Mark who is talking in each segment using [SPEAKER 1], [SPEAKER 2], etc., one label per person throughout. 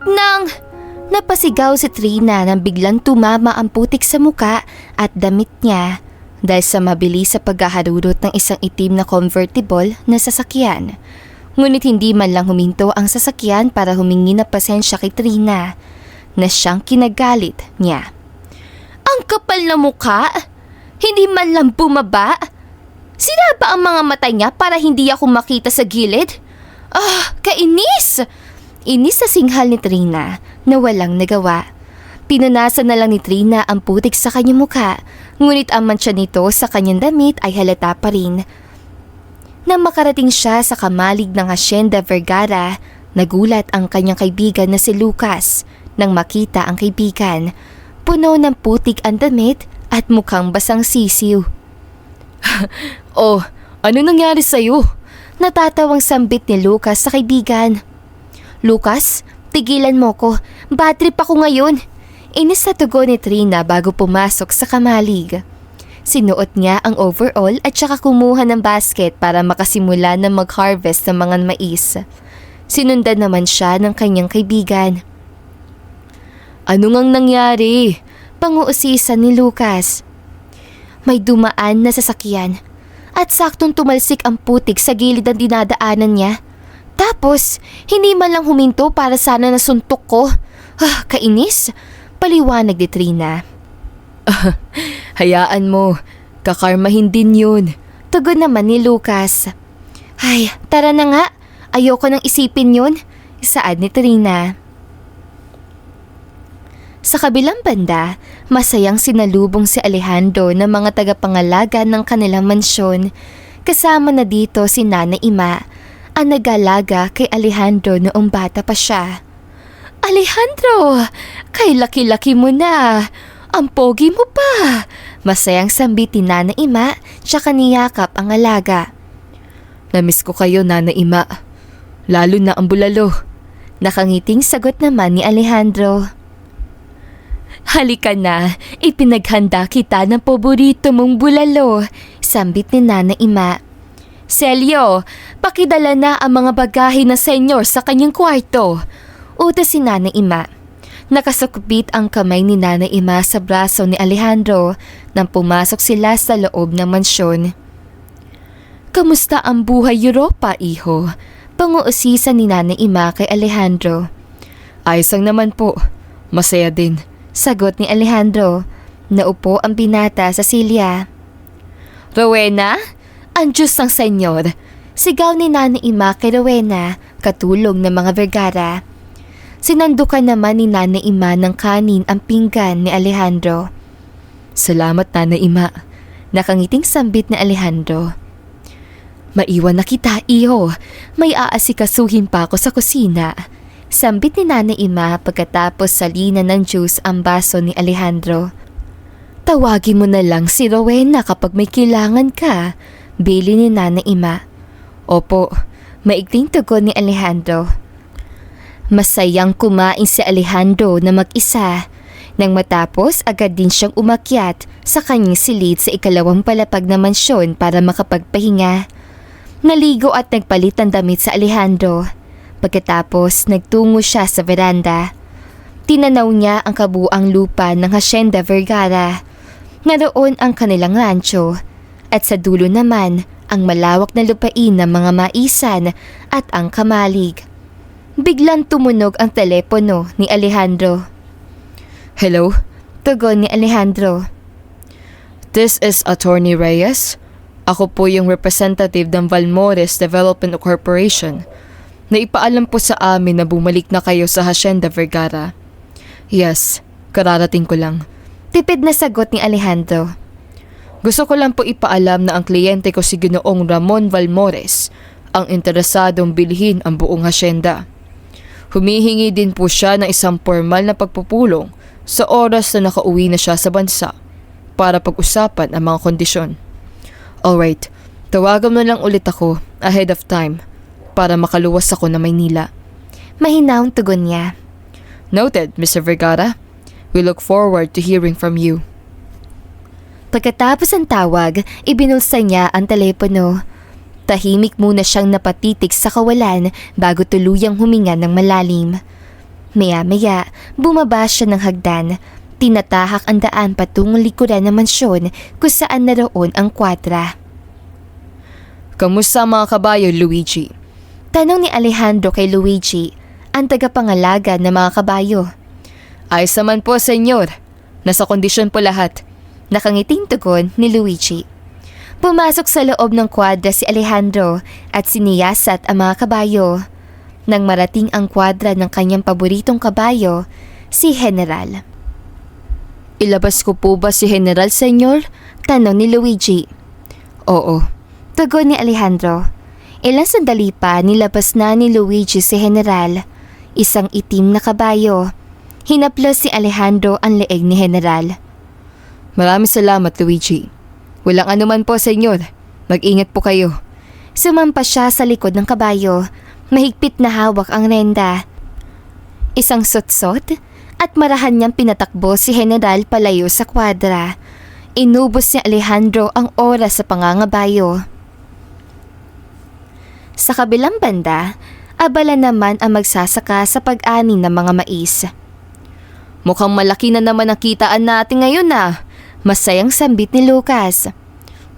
[SPEAKER 1] Nang napasigaw si Trina nang biglang tumama ang putik sa muka at damit niya dahil sa mabilis sa paghaharurot ng isang itim na convertible na sasakyan. Ngunit hindi man lang huminto ang sasakyan para humingi na pasensya kay Trina na siyang kinagalit niya. Ang kapal na mukha! Hindi man lang bumaba! Sinaba ang mga mata niya para hindi ako makita sa gilid? Kainis! Inis na singhal ni Trina na walang nagawa. Pinunasan na lang ni Trina ang putik sa kanyang mukha, ngunit ang mantsa nito sa kanyang damit ay halata pa rin. Nang makarating siya sa kamalig ng Hacienda Vergara, nagulat ang kanyang kaibigan na si Lucas nang makita ang kaibigan. Puno ng putik ang damit at mukhang basang sisiw. Ano nangyari sa'yo? Natatawang sambit ni Lucas sa kaibigan. Lucas, tigilan mo ko. Bad trip ako ngayon. Inis na tugon ni Trina bago pumasok sa kamalig. Sinuot niya ang overall at saka kumuha ng basket para makasimula na mag-harvest ng mga mais. Sinundan naman siya ng kanyang kaibigan. Ano ngang nangyari? Panguusisan ni Lucas. May dumaan na sasakyan at saktong tumalsik ang putik sa gilid ng dinadaanan niya. Tapos, hindi man lang huminto para sana nasuntok ko. Kainis? Paliwanag ni Trina. Hayaan mo, kakarmahin din yun. Tugon naman ni Lucas. Ay, tara na nga. Ayoko nang isipin yun. Saad ni Trina. Sa kabilang banda, masayang sinalubong si Alejandro ng mga tagapangalaga ng kanilang mansyon. Kasama na dito si Nana Ima, ang nag-alaga kay Alejandro noong bata pa siya. Alejandro, kay laki-laki mo na. Ang pogi mo pa. Masayang sambit ni Nana Ima, tsaka niyakap ang alaga. Namiss ko kayo, Nana Ima. Lalo na ang bulalo. Nakangiting sagot naman ni Alejandro. Halika na, ipinaghanda kita ng paborito mong bulalo, sambit ni Nana Ima. Celio, pakidala na ang mga bagahe ng senyor sa kanyang kwarto, utos si Nana Ima. Nakasukbit ang kamay ni Nana Ima sa braso ni Alejandro nang pumasok sila sa loob ng mansyon. Kamusta ang buhay Europa, iho? Panguusisan ni Nana Ima kay Alejandro. Ayos lang naman po, masaya din. Sagot ni Alejandro. Naupo ang binata sa silya. Rowena, ang Diyos ng Senyor. Sigaw ni Nana Ima kay Rowena, katulong ng mga Vergara. Sinandukan naman ni Nana Ima ng kanin ang pinggan ni Alejandro. Salamat, Nana Ima. Nakangiting sambit ni Alejandro. Maiwan na kita, iho. May aasikasuhin pa ako sa kusina. Sambit ni Nana Ima pagkatapos salina ng juice ang baso ni Alejandro. Tawagin mo na lang si Rowena kapag may kailangan ka, bili ni Nana Ima. Opo, maikling tugon ni Alejandro. Masayang kumain si Alejandro na mag-isa. Nang matapos, agad din siyang umakyat sa kanyang silid sa ikalawang palapag na mansyon para makapagpahinga. Naligo at nagpalit ng damit sa Alejandro. Pagkatapos, nagtungo siya sa veranda. Tinanaw niya ang kabuang lupa ng Hacienda Vergara. Naroon ang kanilang rancho at sa dulo naman ang malawak na lupain ng mga maisan at ang kamalig. Biglang tumunog ang telepono ni Alejandro. Hello? Tugon ni Alejandro. This is Attorney Reyes. Ako po yung representative ng Valmores Development Corporation. Naipaalam po sa amin na bumalik na kayo sa Hacienda Vergara. Yes, kararating ko lang. Tipid na sagot ni Alejandro. Gusto ko lang po ipaalam na ang kliyente ko si Ginoong Ramon Valmores ang interesadong bilhin ang buong hacienda. Humihingi din po siya ng isang formal na pagpupulong sa oras na nakauwi na siya sa bansa para pag-usapan ang mga kondisyon. Alright, tawagan mo lang ulit ako ahead of time para makaluwas ako na Maynila. Mahinaong tugon niya. Noted, Mr. Vergara. We look forward to hearing from you. Pagkatapos ng tawag, ibinulsa niya ang telepono. Tahimik muna siyang napatitig sa kawalan bago tuluyang huminga ng malalim. Maya-maya, bumaba siya ng hagdan. Tinatahak ang daan patungong likuran ng mansyon kung saan naroon ang kwadra.
[SPEAKER 2] Kamusta mga kabayo, Luigi?
[SPEAKER 1] Tanong ni Alejandro kay Luigi, ang tagapangalaga ng mga kabayo.
[SPEAKER 2] Ayos naman po, senyor. Nasa kondisyon po lahat.
[SPEAKER 1] Nakangiting tugon ni Luigi. Pumasok sa loob ng kwadra si Alejandro at siniyasat ang mga kabayo. Nang marating ang kwadra ng kanyang paboritong kabayo, si General.
[SPEAKER 2] Ilabas ko po ba si General, senyor?
[SPEAKER 1] Tanong ni Luigi.
[SPEAKER 2] Oo.
[SPEAKER 1] Tugon ni Alejandro. Ilang sandali pa nilabas na ni Luigi si General. Isang itim na kabayo. Hinaplos si Alejandro ang leeg ni General.
[SPEAKER 2] Maraming salamat, Luigi. Walang anuman po, senyor. Mag-ingat po kayo.
[SPEAKER 1] Sumampa siya sa likod ng kabayo. Mahigpit na hawak ang renda. Isang sotsot at marahan niyang pinatakbo si General palayo sa kwadra. Inubos ni Alejandro ang oras sa pangangabayo. Sa kabilang banda, abala naman ang magsasaka sa pag-ani ng mga mais.
[SPEAKER 2] Mukhang malaki na naman ang kitaan natin ngayon na.
[SPEAKER 1] Masayang sambit ni Lucas.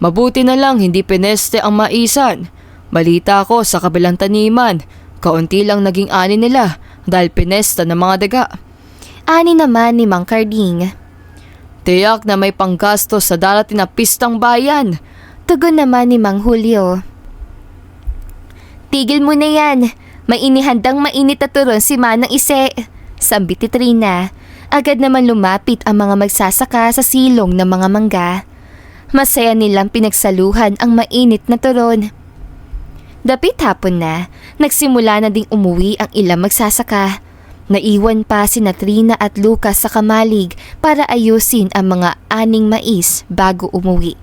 [SPEAKER 2] Mabuti na lang hindi pineste ang maisan. Balita ko sa kabilang taniman, kaunti lang naging ani nila dahil pinesta ng mga daga.
[SPEAKER 1] Ani naman ni Mang Carding.
[SPEAKER 2] Tiyak na may panggasto sa darating na pistang bayan.
[SPEAKER 1] Tugon naman ni Mang Julio. Tigil mo na yan. May inihandang mainit na turon si Manang Ise. Sambit ni Trina. Agad naman lumapit ang mga magsasaka sa silong ng mga mangga. Masaya nilang pinagsaluhan ang mainit na turon. Dapit hapon na, nagsimula na ding umuwi ang ilang magsasaka. Naiwan pa sina Trina at Lucas sa kamalig para ayusin ang mga aning mais bago umuwi.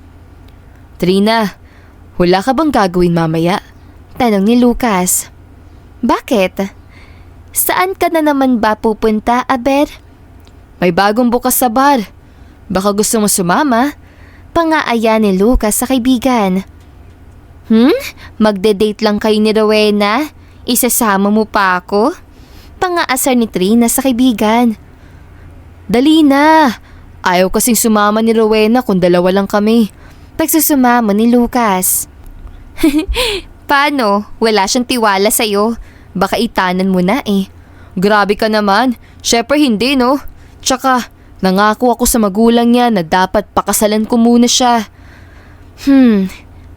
[SPEAKER 2] Trina, wala ka bang gagawin mamaya?
[SPEAKER 1] Tanong ni Lucas. Bakit? Saan ka na naman ba pupunta, Aber?
[SPEAKER 2] May bagong bukas sa bar. Baka gusto mo sumama?
[SPEAKER 1] Pangaaya ni Lucas sa kaibigan. Magde-date lang kayo ni Rowena? Isasama mo pa ako? Pangaasar ni Trina sa kaibigan.
[SPEAKER 2] Dali na! Ayaw kasing sumama ni Rowena kung dalawa lang kami.
[SPEAKER 1] Pagsusumama ni Lucas. Paano? Wala siyang tiwala sa'yo. Baka itanan mo na eh.
[SPEAKER 2] Grabe ka naman. Syempre hindi, no? Tsaka, nangako ako sa magulang niya na dapat pakasalan ko muna siya.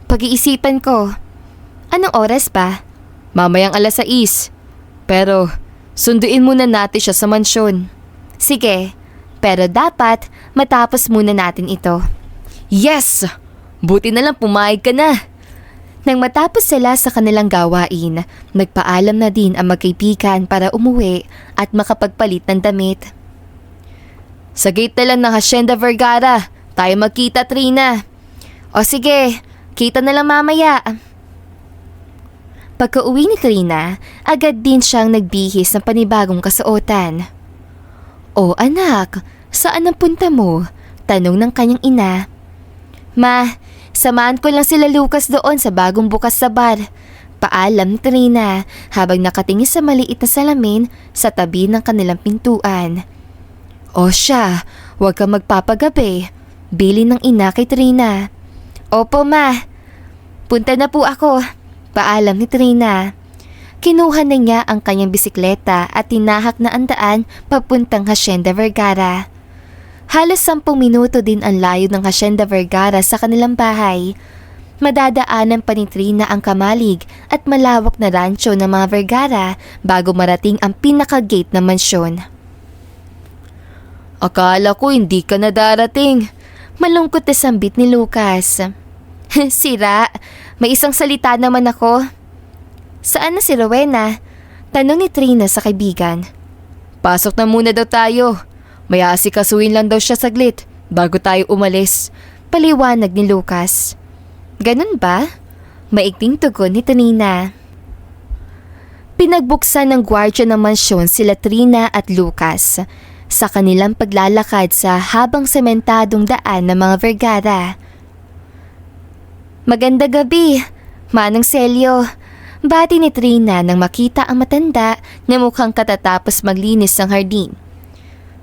[SPEAKER 1] Pag-iisipan ko. Anong oras ba?
[SPEAKER 2] Mamayang 6:00. Pero, sunduin muna natin siya sa mansyon.
[SPEAKER 1] Sige, pero dapat matapos muna natin ito.
[SPEAKER 2] Yes! Buti na lang pumayag ka na.
[SPEAKER 1] Nang matapos sila sa kanilang gawain, nagpaalam na din ang magkaibigan para umuwi at makapagpalit ng damit.
[SPEAKER 2] Sa gate na lang ng Hacienda Vergara, tayo magkita, Trina.
[SPEAKER 1] O sige, kita na lang mamaya. Pagka-uwi ni Trina, agad din siyang nagbihis ng panibagong kasuotan. O anak, saan ang punta mo? Tanong ng kanyang ina. Ma, samahan ko lang sila Lucas doon sa bagong bukas sa bar. Paalam ni Trina habang nakatingin sa maliit na salamin sa tabi ng kanilang pintuan. O siya, huwag kang magpapagabi. Bili ng ina kay Trina. Opo ma, punta na po ako. Paalam ni Trina. Kinuha na niya ang kanyang bisikleta at tinahak na ang daan papuntang Hacienda Vergara. Halos 10 minuto din ang layo ng Hacienda Vergara sa kanilang bahay. Madadaanan pa ni Trina ang kamalig at malawak na rancho ng mga Vergara bago marating ang pinaka-gate ng mansyon.
[SPEAKER 2] Akala ko hindi ka na darating.
[SPEAKER 1] Malungkot na sambit ni Lucas. Sira, may isang salita naman ako. Saan na si Rowena? Tanong ni Trina sa kaibigan.
[SPEAKER 2] Pasok na muna daw tayo. May aasikasuhin lang daw siya saglit bago tayo umalis.
[SPEAKER 1] Paliwanag ni Lucas. Ganun ba? Maikting tugon ni Trina. Pinagbuksan ng gwardya ng mansyon sila Trina at Lucas sa kanilang paglalakad sa habang sementadong daan ng mga Vergara. Maganda gabi, Manang Celio. Bati ni Trina nang makita ang matanda na mukhang katatapos maglinis ng hardin.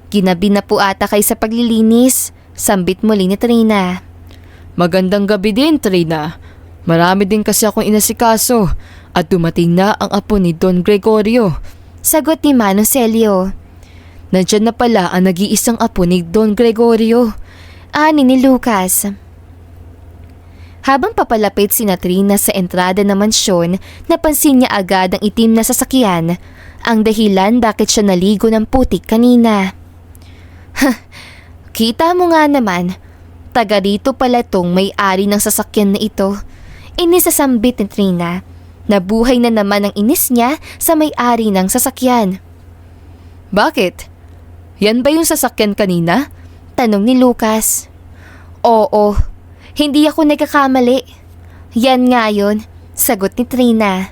[SPEAKER 1] Ginabi na po ata kayo sa paglilinis, sambit muli ni Trina.
[SPEAKER 2] Magandang gabi din, Trina. Marami din kasi akong inasikaso at dumating na ang apo ni Don Gregorio.
[SPEAKER 1] Sagot ni Manong Celio.
[SPEAKER 2] Nandyan na pala ang nag-iisang apo ni Don Gregorio.
[SPEAKER 1] Ani ni Lucas. Habang papalapit si Trina sa entrada ng mansyon, napansin niya agad ang itim na sasakyan, ang dahilan bakit siya naligo ng putik kanina. Kita mo nga naman, taga rito pala tong may-ari ng sasakyan na ito. Inisasambit ni Trina. Nabuhay na naman ang inis niya sa may-ari ng sasakyan.
[SPEAKER 2] Bakit? Yan ba yung sasakyan kanina?
[SPEAKER 1] Tanong ni Lucas. Oo, hindi ako nagkakamali. Yan nga yun, sagot ni Trina.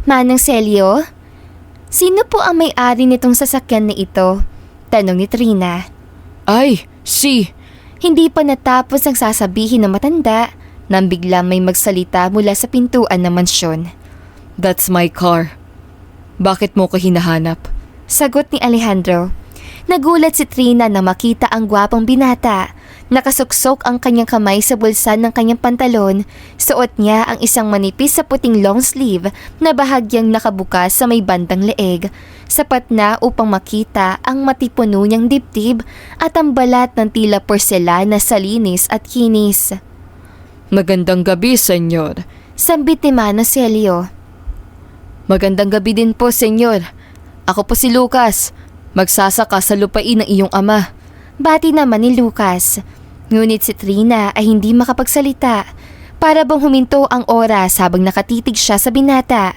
[SPEAKER 1] Manong Celio, sino po ang may-ari nitong sasakyan na ito? Tanong ni Trina.
[SPEAKER 2] Ay, si...
[SPEAKER 1] Hindi pa natapos ang sasabihin ng matanda nang biglang may magsalita mula sa pintuan ng mansyon.
[SPEAKER 2] That's my car. Bakit mo ko hinahanap?
[SPEAKER 1] Sagot ni Alejandro. Nagulat si Trina nang makita ang gwapong binata. Nakasuksok ang kanyang kamay sa bulsa ng kanyang pantalon. Suot niya ang isang manipis sa puting long sleeve na bahagyang nakabukas sa may bandang leeg. Sapat na upang makita ang matipuno niyang dibdib at ang balat ng tila porselana sa linis at kinis.
[SPEAKER 2] Magandang gabi, senyor.
[SPEAKER 1] Sambit ni Manong Celio.
[SPEAKER 2] Magandang gabi din po, senyor. Ako po si Lucas. Magsasaka sa lupain ng iyong ama.
[SPEAKER 1] Bati naman ni Lucas. Ngunit si Trina ay hindi makapagsalita. Para bang huminto ang oras habang nakatitig siya sa binata.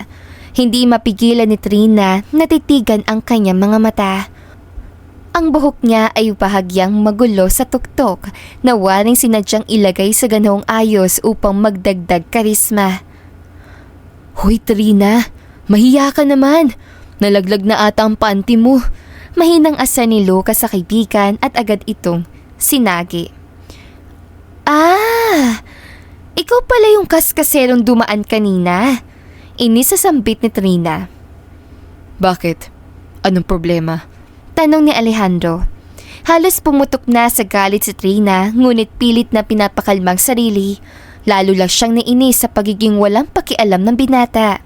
[SPEAKER 1] Hindi mapigilan ni Trina na titigan ang kanyang mga mata. Ang buhok niya ay bahagyang magulo sa tuktok na waring sinadyang ilagay sa ganoong ayos upang magdagdag karisma.
[SPEAKER 2] Hoy Trina, mahiya ka naman. Nalaglag na ata ang panty mo.
[SPEAKER 1] Mahinang asa ni Lucas sa kaibigan at agad itong sinagi. Ah! Ikaw pala yung kaskaserong dumaan kanina. Inisasambit ni Trina.
[SPEAKER 2] Bakit? Anong problema?
[SPEAKER 1] Tanong ni Alejandro. Halos pumutok na sa galit si Trina ngunit pilit na pinapakalmang sarili. Lalo lang siyang nainis sa pagiging walang pakialam ng binata.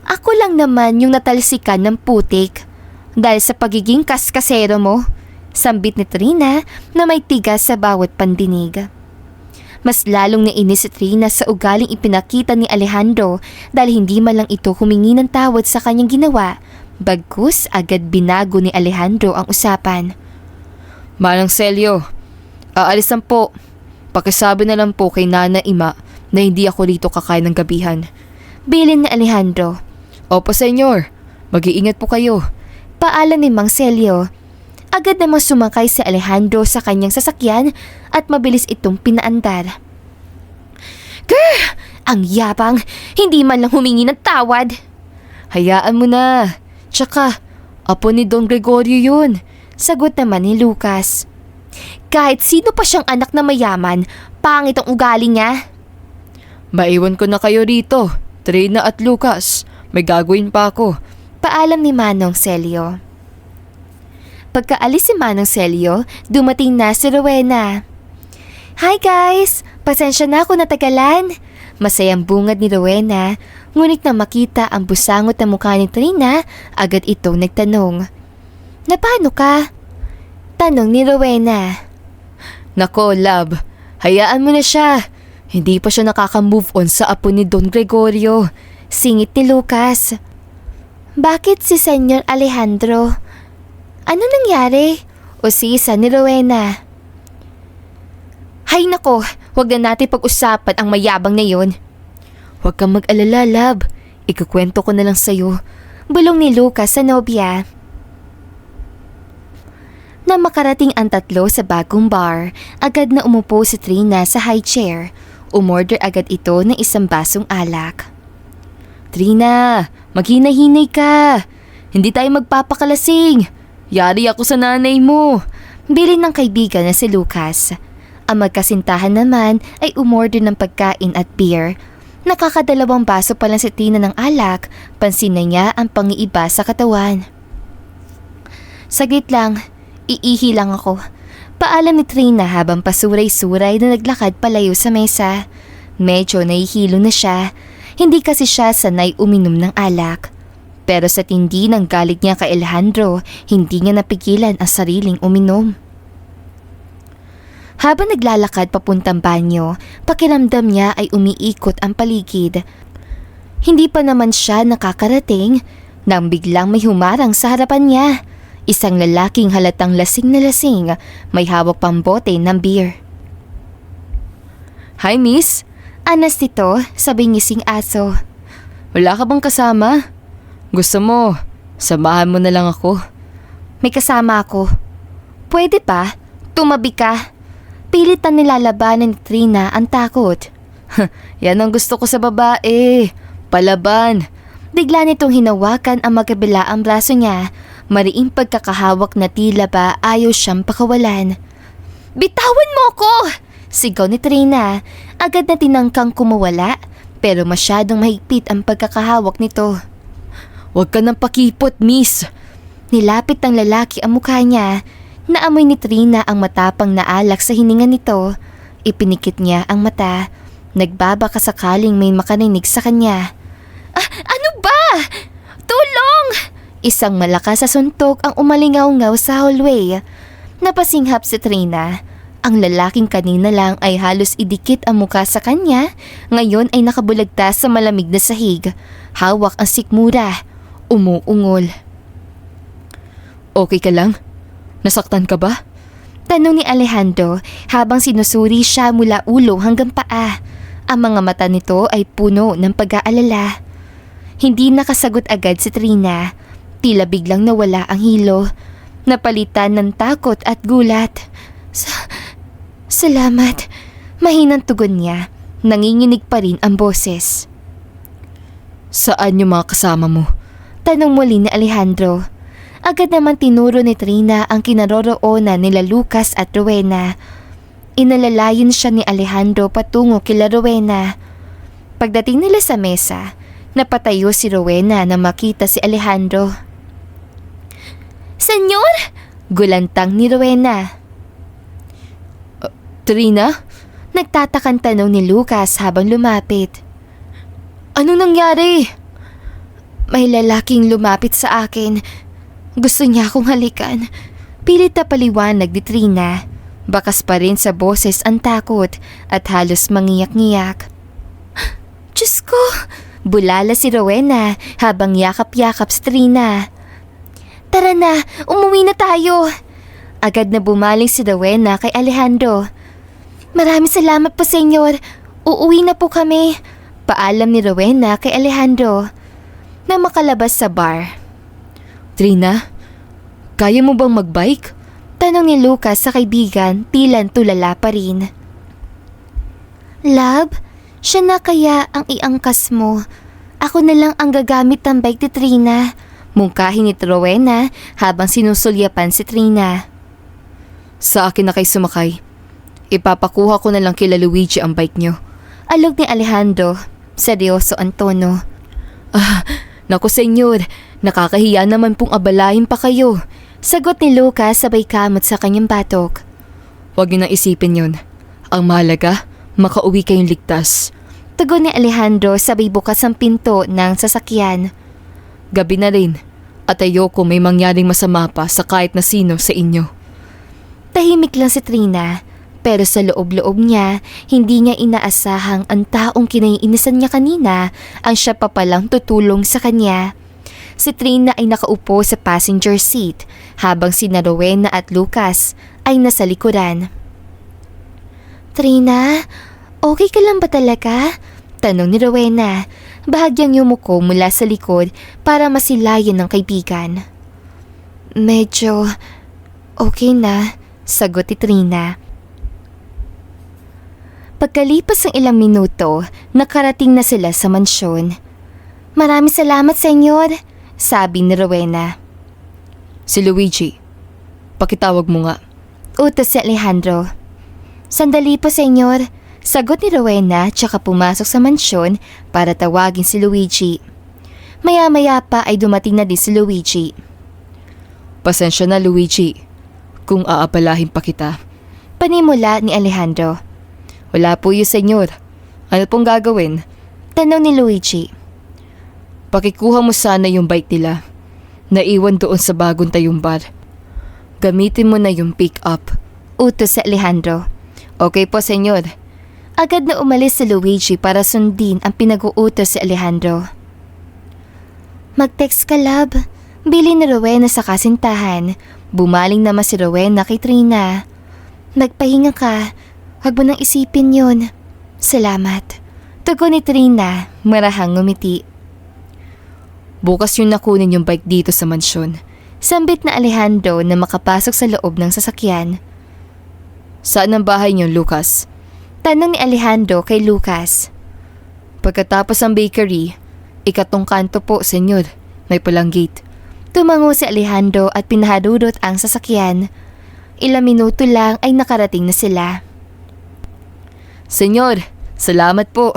[SPEAKER 1] Ako lang naman yung natalsikan ng putik. Dahil sa pagiging kaskasero mo, sambit ni Trina na may tigas sa bawat pandinig. Mas lalong nainis si Trina sa ugaling ipinakita ni Alejandro dahil hindi man lang ito humingi ng tawad sa kanyang ginawa, bagkus agad binago ni Alejandro ang usapan.
[SPEAKER 2] Manang Celio, aalis lang po. Pakisabi na lang po kay Nana Ima na hindi ako rito kakain ng gabihan.
[SPEAKER 1] Bilin ni Alejandro.
[SPEAKER 2] Opo, senyor. Mag-iingat po kayo.
[SPEAKER 1] Paalam ni Mang Celio. Agad namang sumakay si Alejandro sa kanyang sasakyan at mabilis itong pinaandar. Grr! Ang yabang! Hindi man lang humingi ng tawad!
[SPEAKER 2] Hayaan mo na. Tsaka, apo ni Don Gregorio yun.
[SPEAKER 1] Sagot naman ni Lucas. Kahit sino pa siyang anak na mayaman, pangit ang ugali niya.
[SPEAKER 2] Maiwan ko na kayo rito, Trina at Lucas. May gagawin pa ako.
[SPEAKER 1] Paalam ni Manong Celio. Pagkaalis si Manong Celio, dumating na si Rowena. Hi guys! Pasensya na ako natagalan. Masayang bungad ni Rowena, ngunit na makita ang busangot na mukha ni Trina, agad itong nagtanong. Na paano ka? Tanong ni Rowena.
[SPEAKER 2] Nako, love. Hayaan mo na siya. Hindi pa siya nakaka-move on sa apo ni Don Gregorio.
[SPEAKER 1] Singit ni Lucas. Bakit si Senyor Alejandro? Ano nangyari? Usisa ni Rowena. Hay nako, wag na natin pag-usapan ang mayabang na yun.
[SPEAKER 2] Huwag kang mag-alala, love. Ikukwento ko na lang sa'yo.
[SPEAKER 1] Bulong ni Lucas sa nobya. Na makarating ang tatlo sa bagong bar, agad na umupo si Trina sa high chair. Umorder agad ito ng isang basong alak.
[SPEAKER 2] Trina, maghinay-hinay ka. Hindi tayo magpapakalasing. Yari ako sa nanay mo.
[SPEAKER 1] Bilin ng kaibigan na si Lucas. Ang magkasintahan naman ay umorder ng pagkain at beer. Nakakadalawang baso pa lang si Trina ng alak, pansin na niya ang pangiiba sa katawan. Saglit lang, iihi lang ako. Paalam ni Trina habang pasuray-suray na naglakad palayo sa mesa. Medyo nahihilo na siya, hindi kasi siya sanay uminom ng alak. Pero sa tindi ng galit niya kay Alejandro, hindi niya napigilan ang sariling uminom. Habang naglalakad papuntang banyo, pakiramdam niya ay umiikot ang paligid. Hindi pa naman siya nakakarating nang biglang may humarang sa harapan niya. Isang lalaking halatang lasing na lasing, may hawak pang bote ng beer.
[SPEAKER 2] Hi, miss.
[SPEAKER 1] Anas nito, sabing ngising aso.
[SPEAKER 2] Wala ka bang kasama? Gusto mo, samahan mo na lang ako.
[SPEAKER 1] May kasama ako. Pwede pa? Tumabi ka. Pilit na nilalabanan ni Trina ang takot.
[SPEAKER 2] Yan ang gusto ko sa babae. Palaban.
[SPEAKER 1] Bigla nitong hinawakan ang magkabilaang braso niya. Mariing pagkakahawak na tila ba ayaw siyang pakawalan. Bitawan mo ko! Sigaw ni Trina. Agad na tinangkang kumawala, pero masyadong mahigpit ang pagkakahawak nito.
[SPEAKER 2] Huwag ka nang pakipot, miss.
[SPEAKER 1] Nilapit ng lalaki ang mukha niya. Naamoy ni Trina ang matapang na alak sa hininga nito. Ipinikit niya ang mata. Nagbabaka sakaling may makarinig sa kanya. Ano ba? Tulong! Isang malakas sa suntok ang umalingaw-ngaw sa hallway. Napasinghap si Trina. Ang lalaking kanina lang ay halos idikit ang mukha sa kanya. Ngayon ay nakabulagtas sa malamig na sahig. Hawak ang sikmura. Umuungol.
[SPEAKER 2] Okay ka lang? Nasaktan ka ba?
[SPEAKER 1] Tanong ni Alejandro habang sinusuri siya mula ulo hanggang paa. Ang mga mata nito ay puno ng pag-aalala. Hindi nakasagot agad si Trina. Tila biglang nawala ang hilo. Napalitan ng takot at gulat. Salamat. Mahinang tugon niya. Nanginginig pa rin ang boses.
[SPEAKER 2] Saan yung mga kasama mo?
[SPEAKER 1] Tanong muli ni Alejandro. Agad naman tinuro ni Trina ang kinaroroonan nila Lucas at Rowena. Inalalayon siya ni Alejandro patungo kila Rowena. Pagdating nila sa mesa, napatayo si Rowena na makita si Alejandro. Senyor! Gulantang ni Rowena.
[SPEAKER 2] Trina?
[SPEAKER 1] Nagtatakang tanong ni Lucas habang lumapit.
[SPEAKER 2] Anong nangyari?
[SPEAKER 1] May lalaking lumapit sa akin. Gusto niya akong halikan. Pilit na paliwanag ni Trina. Bakas pa rin sa boses ang takot at halos mangiyak-ngiyak. Diyos ko! Bulala si Rowena habang yakap-yakap si Trina. Tara na, umuwi na tayo. Agad na bumaling si Rowena kay Alejandro. Maraming salamat po, senyor. Uuwi na po kami. Paalam ni Rowena kay Alejandro. Na makalabas sa bar.
[SPEAKER 2] Trina, kaya mo bang magbike?
[SPEAKER 1] Tanong ni Lucas sa kaibigan, tila tulala pa rin. Love, siya na kaya ang iangkas mo? Ako na lang ang gagamit ng bike ni Trina. Mungkahi ni Rowena habang sinusulyapan si Trina.
[SPEAKER 2] Sa akin na kayo sumakay. Ipapakuha ko na lang kila Luigi ang bike nyo.
[SPEAKER 1] Alog ni Alejandro. Seryoso ang tono.
[SPEAKER 2] Naku senyor, nakakahiya naman pong abalahin pa kayo.
[SPEAKER 1] Sagot ni Lucas sabay kamot sa kanyang batok.
[SPEAKER 2] Huwag niyo nang isipin yun. Ang mahalaga, makauwi kayong ligtas.
[SPEAKER 1] Tugon ni Alejandro sabay bukas ang pinto ng sasakyan.
[SPEAKER 2] Gabi na rin at ayoko may mangyaring masama pa sa kahit na sino sa inyo.
[SPEAKER 1] Tahimik lang si Trina. Pero sa loob-loob niya, hindi niya inaasahang ang taong kinaiinisan niya kanina ang siya pa palang tutulong sa kanya. Si Trina ay nakaupo sa passenger seat habang sina Rowena at Lucas ay nasa likuran. Trina, okay ka lang ba talaga? Tanong ni Rowena. Bahagyang yumuko mula sa likod para masilayan ng kaibigan. Medyo okay na, sagot ni Trina. Pagkalipas ng ilang minuto, nakarating na sila sa mansyon. Maraming salamat, senyor, sabi ni Rowena.
[SPEAKER 2] Si Luigi, pakitawag mo nga.
[SPEAKER 1] Utos si Alejandro. Sandali po, senyor. Sagot ni Rowena tsaka pumasok sa mansyon para tawagin si Luigi. Maya-maya pa ay dumating na din si Luigi.
[SPEAKER 2] Pasensya na, Luigi, kung aabalahin pa kita.
[SPEAKER 1] Panimula ni Alejandro.
[SPEAKER 2] Wala po yun, senyor. Ano pong gagawin?
[SPEAKER 1] Tanong ni Luigi.
[SPEAKER 2] Pakikuha mo sana yung bike nila. Naiwan doon sa bagong tayong bar. Gamitin mo na yung pick-up.
[SPEAKER 1] Utos si Alejandro.
[SPEAKER 2] Okay po, senyor.
[SPEAKER 1] Agad na umalis si Luigi para sundin ang pinag-uutos si Alejandro. Mag-text ka, love. Bili ni Rowena sa kasintahan. Bumaling naman si Rowena kay Trina. Magpahinga ka. Huwag mo nang isipin yun. Salamat. Tugon ni Trina, marahang ngumiti.
[SPEAKER 2] Bukas yung nakunin yung bike dito sa mansyon.
[SPEAKER 1] Sambit na Alejandro na makapasok sa loob ng sasakyan.
[SPEAKER 2] Saan ang bahay niyo, Lucas?
[SPEAKER 1] Tanong ni Alejandro kay Lucas.
[SPEAKER 2] Pagkatapos ng bakery, ikatong kanto po, senyor. May palang gate.
[SPEAKER 1] Tumango si Alejandro at pinaharurot ang sasakyan. Ilang minuto lang ay nakarating na sila.
[SPEAKER 2] Senyor, salamat po.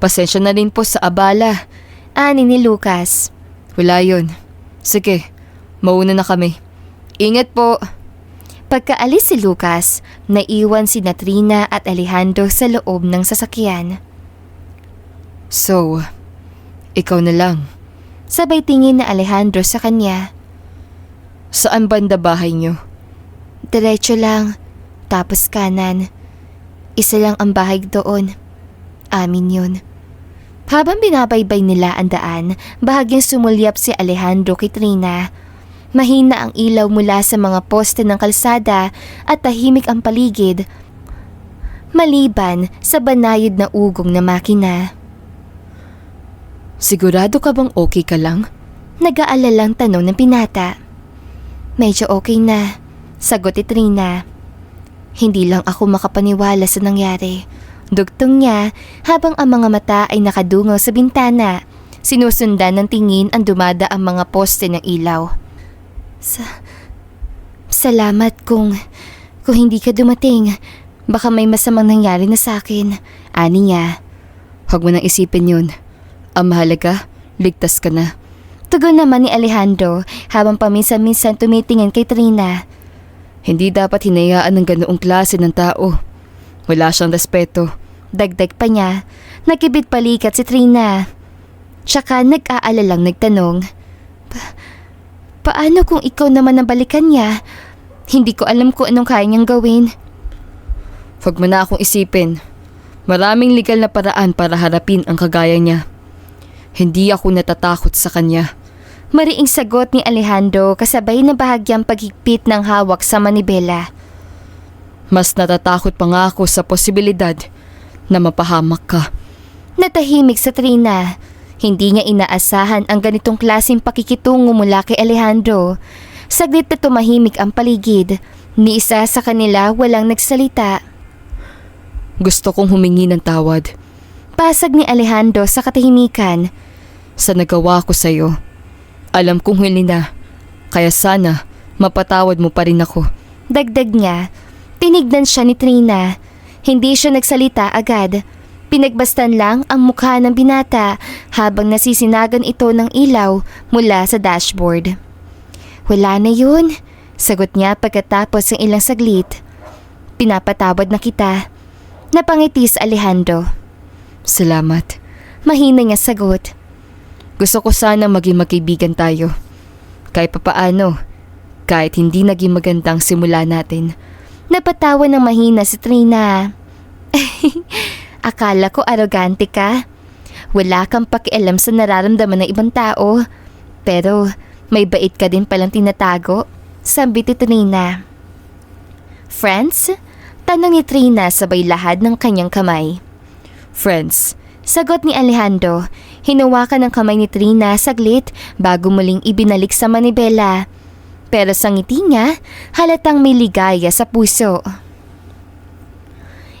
[SPEAKER 2] Pasensya na rin po sa abala.
[SPEAKER 1] Ani ni Lucas.
[SPEAKER 2] Wala yun. Sige, mauna na kami. Ingat po.
[SPEAKER 1] Pagkaalis si Lucas, naiwan si Trina at Alejandro sa loob ng sasakyan.
[SPEAKER 2] So, ikaw na lang.
[SPEAKER 1] Sabay tingin na Alejandro sa kanya.
[SPEAKER 2] Saan banda bahay niyo?
[SPEAKER 1] Diretso lang, tapos kanan. Isa lang ang bahay doon. Amin yun. Habang binabaybay nila ang daan, bahagyang sumulyap si Alejandro kay Trina. Mahina ang ilaw mula sa mga poste ng kalsada at tahimik ang paligid, maliban sa banayad na ugong na makina.
[SPEAKER 2] Sigurado ka bang okay ka lang?
[SPEAKER 1] Nag-aalalang tanong ng binata. Medyo okay na, sagot ni Trina. Hindi lang ako makapaniwala sa nangyari. Dugtong niya habang ang mga mata ay nakadungaw sa bintana. Sinusundan ng tingin ang dumada ang mga poste ng ilaw. Salamat kung hindi ka dumating. Baka may masamang nangyari na sa akin. Ani niya.
[SPEAKER 2] Huwag mo nang isipin yun. Ang mahalaga, ligtas ka na.
[SPEAKER 1] Tugon naman ni Alejandro habang paminsan-minsan tumitingin kay Trina.
[SPEAKER 2] Hindi dapat hinayaan ng ganoong klase ng tao. Wala siyang respeto.
[SPEAKER 1] Dagdag pa niya. Nakibit palikat si Trina. Tsaka nag-aalalang nagtanong. Paano kung ikaw naman ang balikan niya? Hindi ko alam kung anong kaya niyang gawin.
[SPEAKER 2] Huwag mo na akong isipin. Maraming legal na paraan para harapin ang kagaya niya. Hindi ako natatakot sa kanya.
[SPEAKER 1] Mariing sagot ni Alejandro kasabay na bahagyang paghigpit ng hawak sa manibela.
[SPEAKER 2] Mas natatakot pa nga ako sa posibilidad na mapahamak ka.
[SPEAKER 1] Natahimik sa Trina. Hindi niya inaasahan ang ganitong klaseng pakikitungo mula kay Alejandro. Saglit na tumahimik ang paligid. Ni isa sa kanila walang nagsalita.
[SPEAKER 2] Gusto kong humingi ng tawad.
[SPEAKER 1] Pasag ni Alejandro sa katahimikan.
[SPEAKER 2] Sa nagawa ko sa'yo. Alam kong huli na. Kaya sana mapatawad mo pa rin ako.
[SPEAKER 1] Dagdag niya. Tinignan siya ni Trina. Hindi siya nagsalita agad. Pinagbastan lang ang mukha ng binata habang nasisinagan ito ng ilaw mula sa dashboard. Wala na yun, sagot niya pagkatapos ng ilang saglit. Pinapatawad na kita. Napangiti si Alejandro.
[SPEAKER 2] Salamat.
[SPEAKER 1] Mahina niya sagot.
[SPEAKER 2] Gusto ko sana maging magkaibigan tayo. Kahit papaano, kahit hindi naging magandang simula natin.
[SPEAKER 1] Napatawa ng mahina si Trina. Akala ko arogante ka. Wala kang pakialam sa nararamdaman ng ibang tao. Pero may bait ka din palang tinatago. Sambit ni Trina. Friends? Tanong ni Trina sabay lahad ng kanyang kamay.
[SPEAKER 2] Friends.
[SPEAKER 1] Sagot ni Alejandro. Hinawakan ng kamay ni Trina saglit bago muling ibinalik sa manibela. Pero sa ngiti niya, halatang may ligaya sa puso.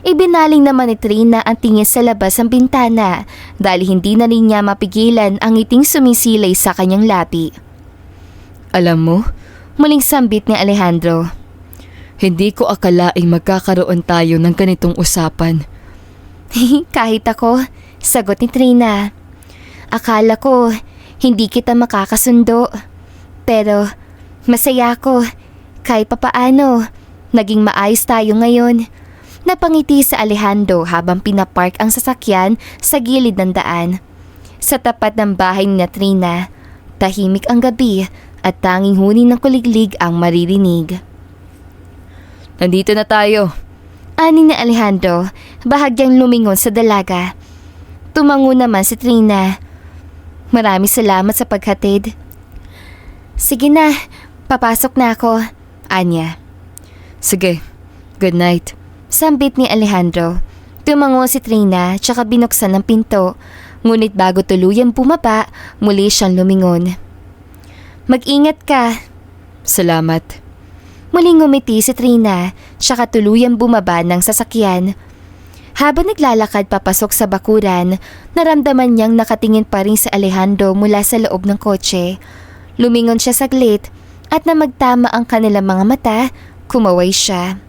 [SPEAKER 1] Ibinaling naman ni Trina ang tingin sa labas ng bintana dahil hindi na rin niya mapigilan ang ngiting sumisilay sa kanyang labi.
[SPEAKER 2] Alam mo,
[SPEAKER 1] muling sambit ni Alejandro.
[SPEAKER 2] Hindi ko akalaing magkakaroon tayo ng ganitong usapan.
[SPEAKER 1] Kahit ako, sagot ni Trina. Akala ko hindi kita makakasundo. Pero masaya ako. Kahit papaano, naging maayos tayo ngayon. Napangiti sa Alejandro habang pinapark ang sasakyan sa gilid ng daan. Sa tapat ng bahay ni Trina, tahimik ang gabi at tanging huni ng kuliglig ang maririnig.
[SPEAKER 2] Nandito na tayo.
[SPEAKER 1] Ani ni Alejandro, bahagyang lumingon sa dalaga. Tumango naman si Trina. Maraming salamat sa paghatid. Sige na, papasok na ako, Anya.
[SPEAKER 2] Sige, good night.
[SPEAKER 1] Sambit ni Alejandro. Tumango si Trina tsaka binuksan ng pinto. Ngunit bago tuluyang bumaba, muli siyang lumingon. Mag-ingat ka.
[SPEAKER 2] Salamat.
[SPEAKER 1] Muling ngumiti si Trina tsaka tuluyang bumaba ng sasakyan. Habang naglalakad papasok sa bakuran, naramdaman niyang nakatingin pa rin si Alejandro mula sa loob ng kotse. Lumingon siya saglit at na magtama ang kanilang mga mata, kumaway siya.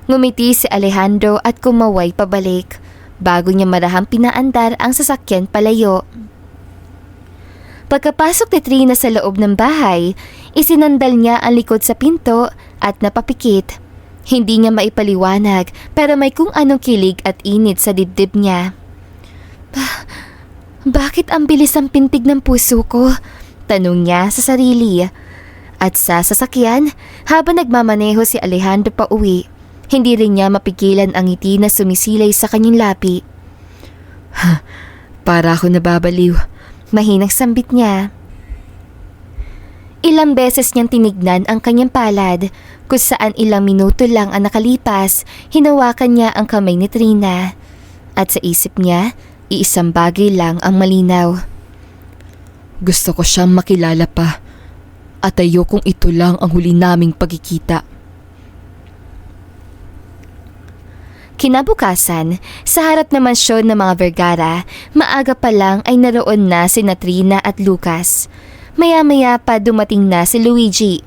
[SPEAKER 1] Ngumiti si Alejandro at kumaway pabalik bago niya marahang pinaandar ang sasakyan palayo. Pagkapasok ni Trina sa loob ng bahay, isinandal niya ang likod sa pinto at napapikit. Hindi niya maipaliwanag pero may kung anong kilig at init sa dibdib niya. Bakit ang bilis ang pintig ng puso ko? Tanong niya sa sarili. At sa sasakyan, habang nagmamaneho si Alejandro pa uwi, hindi rin niya mapigilan ang ngiti na sumisilay sa kanyang labi.
[SPEAKER 2] Para ako nababaliw.
[SPEAKER 1] Mahinang sambit niya. Ilang beses niyang tinignan ang kanyang palad, kung saan ilang minuto lang ang nakalipas, hinawakan niya ang kamay ni Trina. At sa isip niya, iisang bagay lang ang malinaw.
[SPEAKER 2] Gusto ko siyang makilala pa at ayokong ito lang ang huli naming pagkikita.
[SPEAKER 1] Kinabukasan, sa harap na mansyon ng mga Vergara, maaga pa lang ay naroon na sina Trina at Lucas. Maya-maya pa dumating na si Luigi.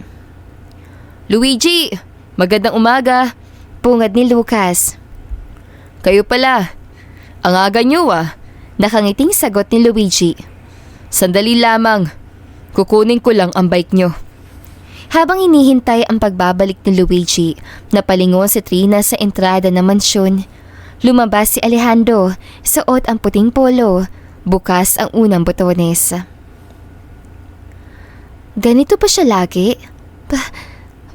[SPEAKER 2] Luigi! Magandang umaga!
[SPEAKER 1] Pungad ni Lucas.
[SPEAKER 2] Kayo pala. Ang aga niyo ah.
[SPEAKER 1] Nakangiting sagot ni Luigi.
[SPEAKER 2] Sandali lamang. Kukunin ko lang ang bike niyo.
[SPEAKER 1] Habang hinihintay ang pagbabalik ni Luigi, napalingon si Trina sa entrada ng mansyon. Lumabas si Alejandro, suot ang puting polo, bukas ang unang botones. Ganito pa siya lagi?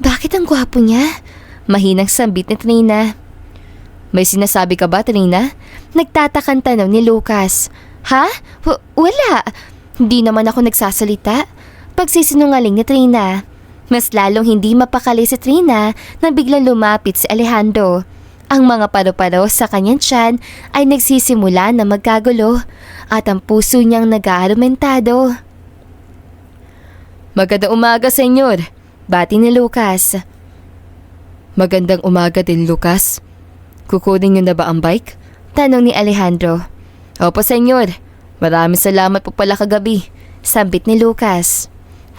[SPEAKER 1] Bakit ang gwapo niya? Mahinang sambit ni Trina.
[SPEAKER 2] May sinasabi ka ba, Trina?
[SPEAKER 1] Nagtatakan tanong ni Lucas. Ha? Wala. Hindi naman ako nagsasalita. Pagsisinungaling ni Trina. Mas lalong hindi mapakali si Trina na biglang lumapit si Alejandro. Ang mga paro-paro sa kanyang tiyan ay nagsisimula na magkagulo at ang puso niyang nag-aarumentado.
[SPEAKER 2] Magandang umaga, senyor.
[SPEAKER 1] Bati ni Lucas.
[SPEAKER 2] Magandang umaga din, Lucas. Kukunin niyo na ba ang bike?
[SPEAKER 1] Tanong ni Alejandro.
[SPEAKER 2] Opo, senyor. Maraming salamat po pala kagabi.
[SPEAKER 1] Sambit ni Lucas.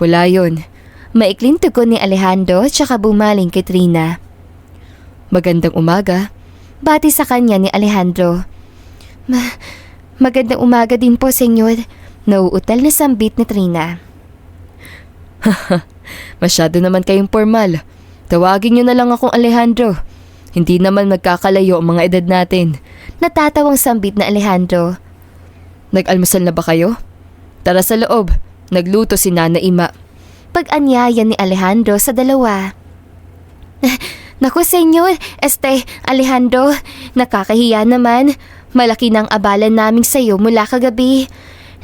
[SPEAKER 2] Wala yun.
[SPEAKER 1] Maikling tugon ni Alejandro tsaka bumaling kay Trina.
[SPEAKER 2] Magandang umaga.
[SPEAKER 1] Bati sa kanya ni Alejandro. Magandang umaga din po, senyor. Nauutal na sambit ni Trina.
[SPEAKER 2] Masyado naman kayong formal. Tawagin niyo na lang akong Alejandro. Hindi naman magkakalayo ang mga edad natin.
[SPEAKER 1] Natatawang sambit na Alejandro.
[SPEAKER 2] Nag-almusal na ba kayo? Tara sa loob. Nagluto si Nana Ima.
[SPEAKER 1] Pag-anyaya ni Alejandro sa dalawa. Naku, senyor, Alejandro, nakakahiya naman. Malaki ng abala naming sayo mula kagabi.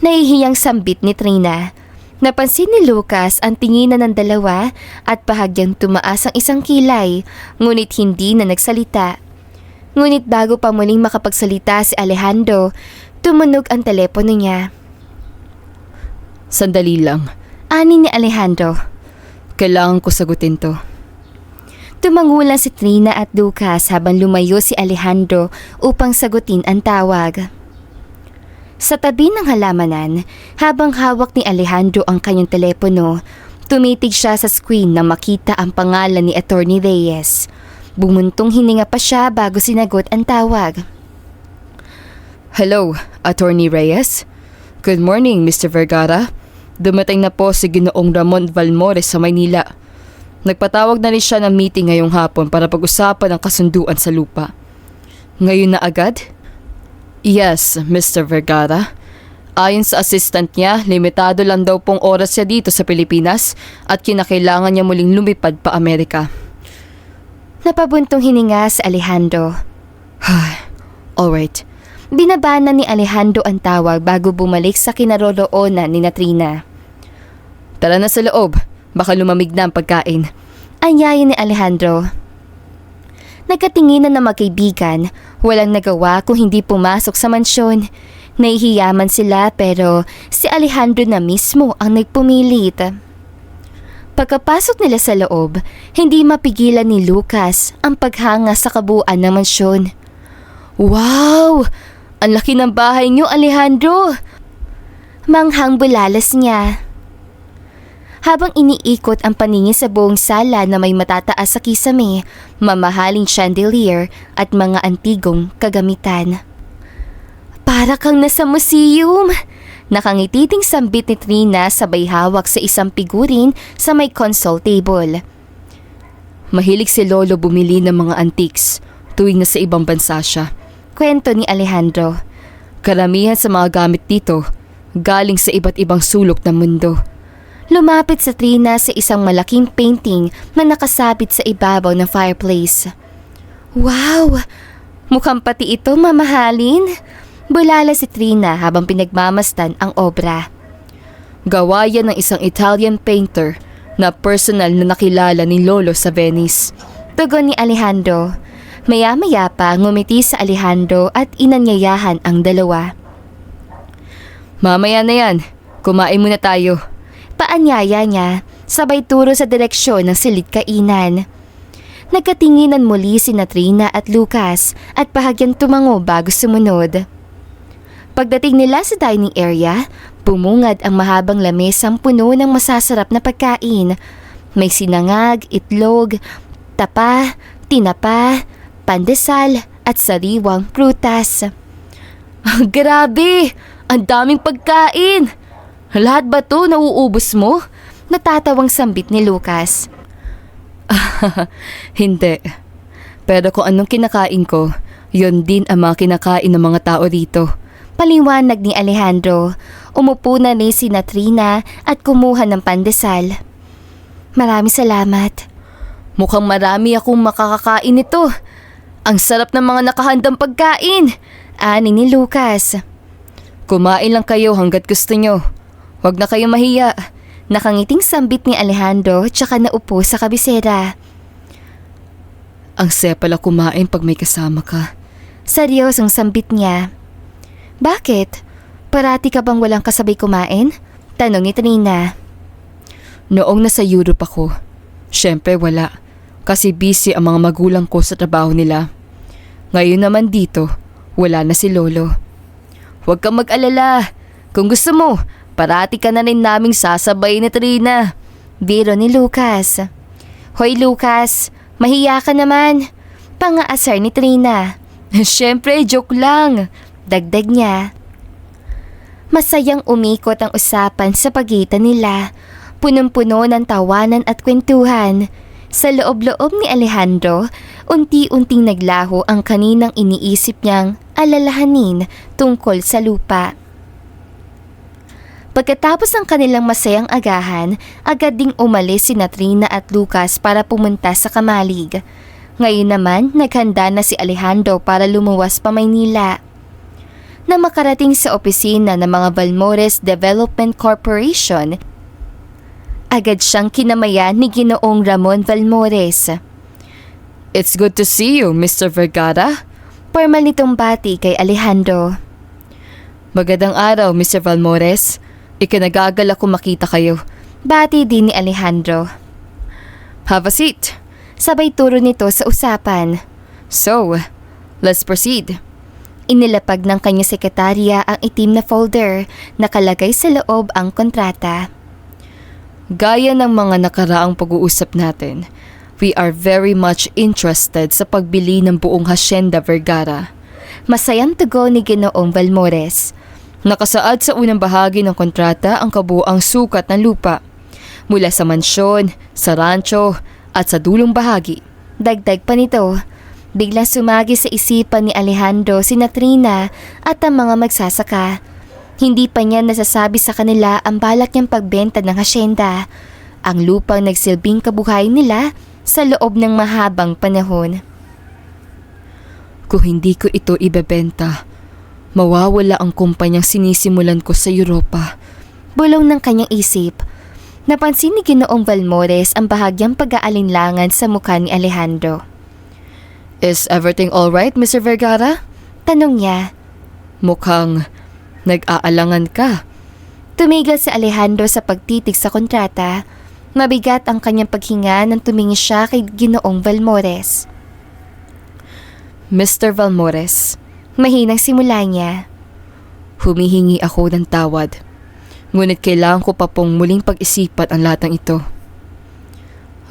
[SPEAKER 1] Nahihiyang sambit ni Trina. Napansin ni Lucas ang tinginan ng dalawa at bahagyang tumaas ang isang kilay, ngunit hindi na nagsalita. Ngunit bago pa muling makapagsalita si Alejandro, tumunog ang telepono niya.
[SPEAKER 2] Sandali lang.
[SPEAKER 1] Ani ni Alejandro.
[SPEAKER 2] Kailangan ko sagutin to.
[SPEAKER 1] Tumangulan si Trina at Lucas habang lumayo si Alejandro upang sagutin ang tawag. Sa tabi ng halamanan, habang hawak ni Alejandro ang kanyang telepono, tumitig siya sa screen na makita ang pangalan ni Attorney Reyes. Bumuntong hininga pa siya bago sinagot ang tawag.
[SPEAKER 2] Hello, Attorney Reyes. Good morning, Mr. Vergara. Dumating na po si Ginoong Ramon Valmores sa Maynila. Nagpatawag na rin siya ng meeting ngayong hapon para pag-usapan ang kasunduan sa lupa. Ngayon na agad? Yes, Mr. Vergara. Ayon sa assistant niya, limitado lang daw pong oras siya dito sa Pilipinas at kinakailangan niya muling lumipad pa Amerika.
[SPEAKER 1] Napabuntong hininga si Alejandro.
[SPEAKER 2] Alright.
[SPEAKER 1] Binabana ni Alejandro ang tawag bago bumalik sa kinaroroonan ni Trina.
[SPEAKER 2] Tara na sa loob. Baka lumamig na ang pagkain.
[SPEAKER 1] Anyaya ni Alejandro. Nagkatinginan na magkaibigan, walang nagawa kung hindi pumasok sa mansyon. Nahihiyaman sila pero si Alejandro na mismo ang nagpumilit. Pagkapasok nila sa loob, hindi mapigilan ni Lucas ang paghanga sa kabuuan ng mansyon. Wow! Ang laki ng bahay niyo, Alejandro! Manghang bulalas niya. Habang iniikot ang paningin sa buong sala na may matataas sa kisame, mamahaling chandelier at mga antigong kagamitan. Para kang nasa museum! Nakangititing sambit ni Trina sabay hawak sa isang figurin sa may console table.
[SPEAKER 2] Mahilig si Lolo bumili ng mga antiques tuwing nasa ibang bansa siya.
[SPEAKER 1] Kwento ni Alejandro.
[SPEAKER 2] Karamihan sa mga gamit dito galing sa iba't ibang sulok ng mundo.
[SPEAKER 1] Lumapit sa Trina sa isang malaking painting na nakasabit sa ibabaw ng fireplace. Wow! Mukhang pati ito mamahalin. Bulala si Trina habang pinagmamasdan ang obra.
[SPEAKER 2] Gawa yan ng isang Italian painter na personal na nakilala ni Lolo sa Venice.
[SPEAKER 1] Tugon ni Alejandro. Maya-maya pa ngumiti sa Alejandro at inanyayahan ang dalawa.
[SPEAKER 2] Mamaya na yan. Kumain muna tayo.
[SPEAKER 1] Paanyaya niya, sabay turo sa direksyon ng silid kainan. Nagkatinginan muli si Trina at Lucas at bahagyang tumango bago sumunod. Pagdating nila sa dining area, bumungad ang mahabang lamesang puno ng masasarap na pagkain. May sinangag, itlog, tapa, tinapa, pandesal at sariwang prutas. Grabe! Ang daming pagkain! Lahat ba to nauubos mo? Natatawang sambit ni Lucas.
[SPEAKER 2] Hindi. Pero kung anong kinakain ko, yun din ang mga kinakain ng mga tao rito.
[SPEAKER 1] Paliwanag ni Alejandro. Umupo na ni si Trina at kumuha ng pandesal. Maraming salamat.
[SPEAKER 2] Mukhang marami akong makakakain nito. Ang sarap ng mga nakahandang pagkain.
[SPEAKER 1] Ani ni Lucas.
[SPEAKER 2] Kumain lang kayo hanggat gusto nyo. Huwag na kayo mahiya.
[SPEAKER 1] Nakangiting sambit ni Alejandro tsaka naupo sa kabisera.
[SPEAKER 2] Ang saya pala kumain pag may kasama ka.
[SPEAKER 1] Seryosong sambit niya. Bakit? Parati ka bang walang kasabay kumain? Tanong ni Trina.
[SPEAKER 2] Noong nasa Europe ako, syempre wala. Kasi busy ang mga magulang ko sa trabaho nila. Ngayon naman dito, wala na si Lolo. Huwag kang mag-alala. Kung gusto mo, parati ka na rin naming sasabay ni Trina.
[SPEAKER 1] Biro ni Lucas. Hoy Lucas, mahiya ka naman. Pangaasar ni Trina.
[SPEAKER 2] Syempre, joke lang.
[SPEAKER 1] Dagdag niya. Masayang umikot ang usapan sa pagitan nila. Punong-puno ng tawanan at kwentuhan. Sa loob-loob ni Alejandro, unti-unting naglaho ang kaninang iniisip niyang alalahanin tungkol sa lupa. Pagkatapos ng kanilang masayang agahan, agad ding umalis si Trina at Lucas para pumunta sa Kamalig. Ngayon naman, naghanda na si Alejandro para lumuwas pa Maynila. Na makarating sa opisina ng mga Valmores Development Corporation, agad siyang kinamayan ni Ginoong Ramon Valmores.
[SPEAKER 2] It's good to see you, Mr. Vergara.
[SPEAKER 1] Formal nitong bati kay Alejandro.
[SPEAKER 2] Magandang araw, Mr. Valmores. Ikinagagal ako makita kayo.
[SPEAKER 1] Bati din ni Alejandro.
[SPEAKER 2] Have a seat.
[SPEAKER 1] Sabay turo nito sa usapan.
[SPEAKER 2] So, let's proceed.
[SPEAKER 1] Inilapag ng kanyang sekretarya ang itim na folder. Nakalagay sa loob ang kontrata.
[SPEAKER 2] Gaya ng mga nakaraang pag-uusap natin, we are very much interested sa pagbili ng buong Hacienda Vergara.
[SPEAKER 1] Masayang tugon ni Ginoong Balmores.
[SPEAKER 2] Nakasaad sa unang bahagi ng kontrata ang kabuuang sukat ng lupa. Mula sa mansyon, sa rancho, at sa dulong bahagi.
[SPEAKER 1] Dagdag pa nito, biglang sumagi sa isipan ni Alejandro si Trina at ang mga magsasaka. Hindi pa niya nasasabi sa kanila ang balak niyang pagbenta ng hasyenda, ang lupang nagsilbing kabuhayan nila sa loob ng mahabang panahon.
[SPEAKER 2] Kung hindi ko ito ibebenta, mawawala ang kumpanyang sinisimulan ko sa Europa.
[SPEAKER 1] Bulong ng kanyang isip. Napansin ni Ginoong Balmores ang bahagyang pag-aalinlangan sa mukha ni Alejandro.
[SPEAKER 2] Is everything all right, Mr. Vergara?
[SPEAKER 1] Tanong niya.
[SPEAKER 2] Mukhang nag-aalangan ka.
[SPEAKER 1] Tumigil si Alejandro sa pagtitig sa kontrata. Mabigat ang kanyang paghinga nang tumingin siya kay Ginoong Balmores.
[SPEAKER 2] Mr. Balmores,
[SPEAKER 1] Mahinang simula niya.
[SPEAKER 2] humihingi ako ng tawad. Ngunit kailangan ko pa pong muling pag-isipan ang lahat ng ito.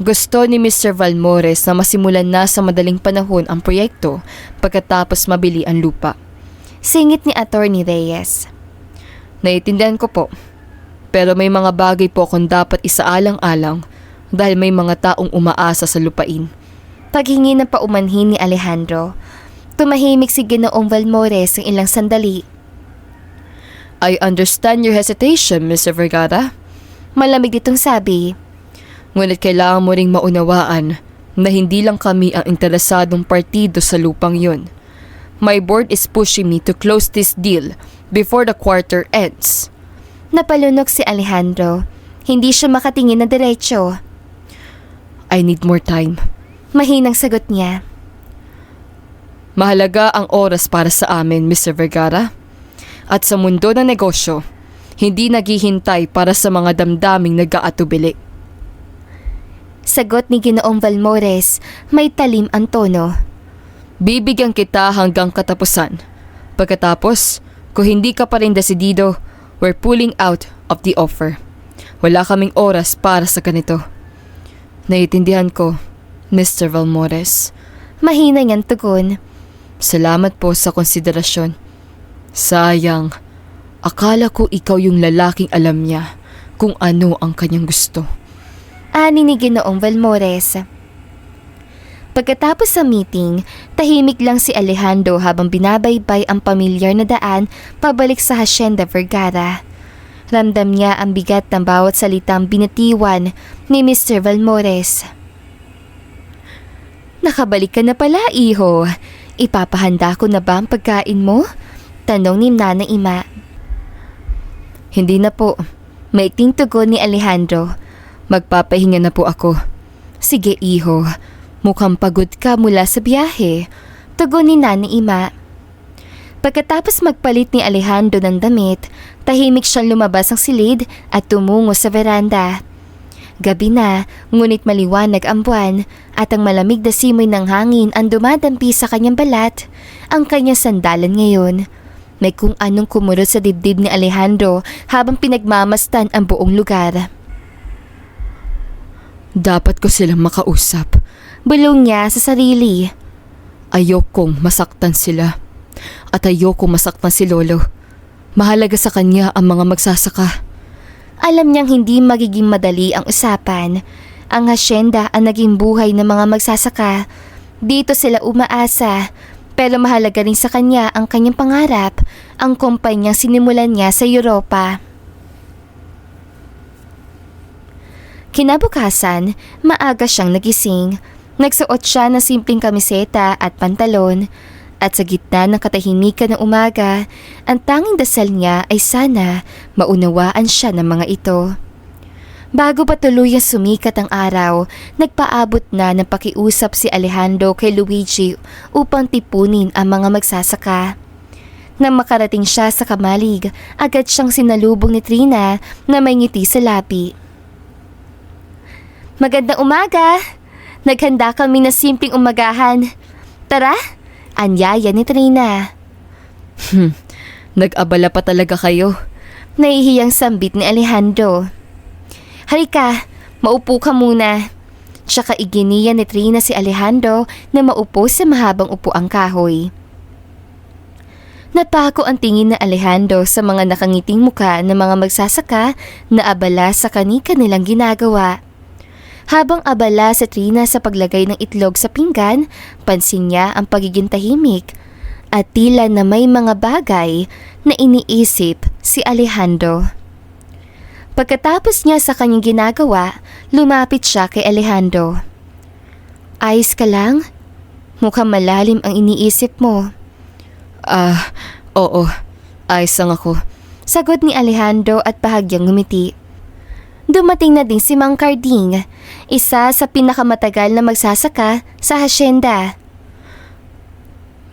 [SPEAKER 2] Gusto ni Mr. Balmores na masimulan na sa madaling panahon ang proyekto pagkatapos mabili ang lupa.
[SPEAKER 1] Singit ni Attorney Reyes.
[SPEAKER 2] Naiintindihan ko po, pero may mga bagay po akong dapat isaalang-alang dahil may mga taong umaasa sa lupain.
[SPEAKER 1] Paghingi ng paumanhin ni Alejandro. Tumahimik si Ginoong Balmores ng ilang sandali.
[SPEAKER 2] I understand your hesitation, Mr. Vergara.
[SPEAKER 1] Malamig itong sabi.
[SPEAKER 2] Ngunit kailangan mo ring maunawaan na hindi lang kami ang interesadong partido sa lupang yun. My board is pushing me to close this deal before the quarter ends.
[SPEAKER 1] Napalunok si Alejandro. Hindi siya makatingin na diretsyo.
[SPEAKER 2] I need more time.
[SPEAKER 1] Mahinang sagot niya.
[SPEAKER 2] Mahalaga ang oras para sa amin, Mr. Vergara. At sa mundo ng negosyo, hindi naghihintay para sa mga damdaming nag-aatubili.
[SPEAKER 1] Sagot ni Ginoong Balmores, may talim ang tono.
[SPEAKER 2] Bibigyan kita hanggang katapusan. Pagkatapos, kung hindi ka pa rin desidido, we're pulling out of the offer. Wala kaming oras para sa ganito. Naiintindihan ko, Mr. Balmores.
[SPEAKER 1] Mahina niyang tugon.
[SPEAKER 2] Salamat po sa konsiderasyon. Sayang, akala ko ikaw yung lalaking alam niya kung ano ang kanyang gusto.
[SPEAKER 1] Ani ni Ginoong Balmores. Pagkatapos sa meeting, tahimik lang si Alejandro habang binabaybay ang pamilyar na daan pabalik sa Hacienda Vergara. Ramdam niya ang bigat ng bawat salitang binitiwan ni Mr. Balmores. Nakabalik ka na pala, iho. Ipapahanda ko na ba ang pagkain mo? Tanong ni Nanay Ima.
[SPEAKER 2] Hindi na po.
[SPEAKER 1] Maikling tugon ni Alejandro.
[SPEAKER 2] Magpapahinga na po ako.
[SPEAKER 1] Sige, iho. Mukhang pagod ka mula sa biyahe. Tugon ni Nanay Ima. Pagkatapos magpalit ni Alejandro ng damit, tahimik siyang lumabas ang silid at tumungo sa veranda. Gabi na, ngunit maliwanag ang buwan at ang malamig na simoy ng hangin ang dumadampi sa kanyang balat, ang kanyang sandalan ngayon. May kung anong kumurot sa dibdib ni Alejandro habang pinagmamastan ang buong lugar.
[SPEAKER 2] Dapat ko silang makausap.
[SPEAKER 1] Bulong niya sa sarili.
[SPEAKER 2] Ayokong masaktan sila. At ayokong masaktan si Lolo. Mahalaga sa kanya ang mga magsasaka.
[SPEAKER 1] Alam niyang hindi magiging madali ang usapan. Ang hasyenda ang naging buhay ng mga magsasaka. Dito sila umaasa. Pero mahalaga rin sa kanya ang kanyang pangarap, ang kumpanyang sinimulan niya sa Europa. Kinabukasan, maaga siyang nagising. Nagsuot siya ng simpleng kamiseta at pantalon. At sa gitna ng katahimikan ng umaga, ang tanging dasal niya ay sana maunawaan siya ng mga ito. Bago pa tuluyang sumikat ang araw, nagpaabot na ng pakiusap si Alejandro kay Luigi upang tipunin ang mga magsasaka. Nang makarating siya sa kamalig, agad siyang sinalubong ni Trina na may ngiti sa labi. Magandang umaga! Naghanda kami na simpleng umagahan. Tara! Anyaya ni Trina.
[SPEAKER 2] Nag-abala pa talaga kayo.
[SPEAKER 1] Nahihiyang sambit ni Alejandro. Halika, maupo ka muna. Tsaka iginiya ni Trina si Alejandro na maupo sa mahabang upuang kahoy. Napako ang tingin na Alejandro sa mga nakangiting muka ng mga magsasaka na abala sa kani-kanilang ginagawa. Habang abala si Trina sa paglagay ng itlog sa pinggan, pansin niya ang pagiging tahimik at tila na may mga bagay na iniisip si Alejandro. Pagkatapos niya sa kanyang ginagawa, lumapit siya kay Alejandro. Ayos ka lang? Mukhang malalim ang iniisip mo.
[SPEAKER 2] Oo. Ayos lang ako.
[SPEAKER 1] Sagot ni Alejandro at bahagyang ngumiti. Dumating na din si Mang Carding, isa sa pinakamatagal na magsasaka sa hasyenda.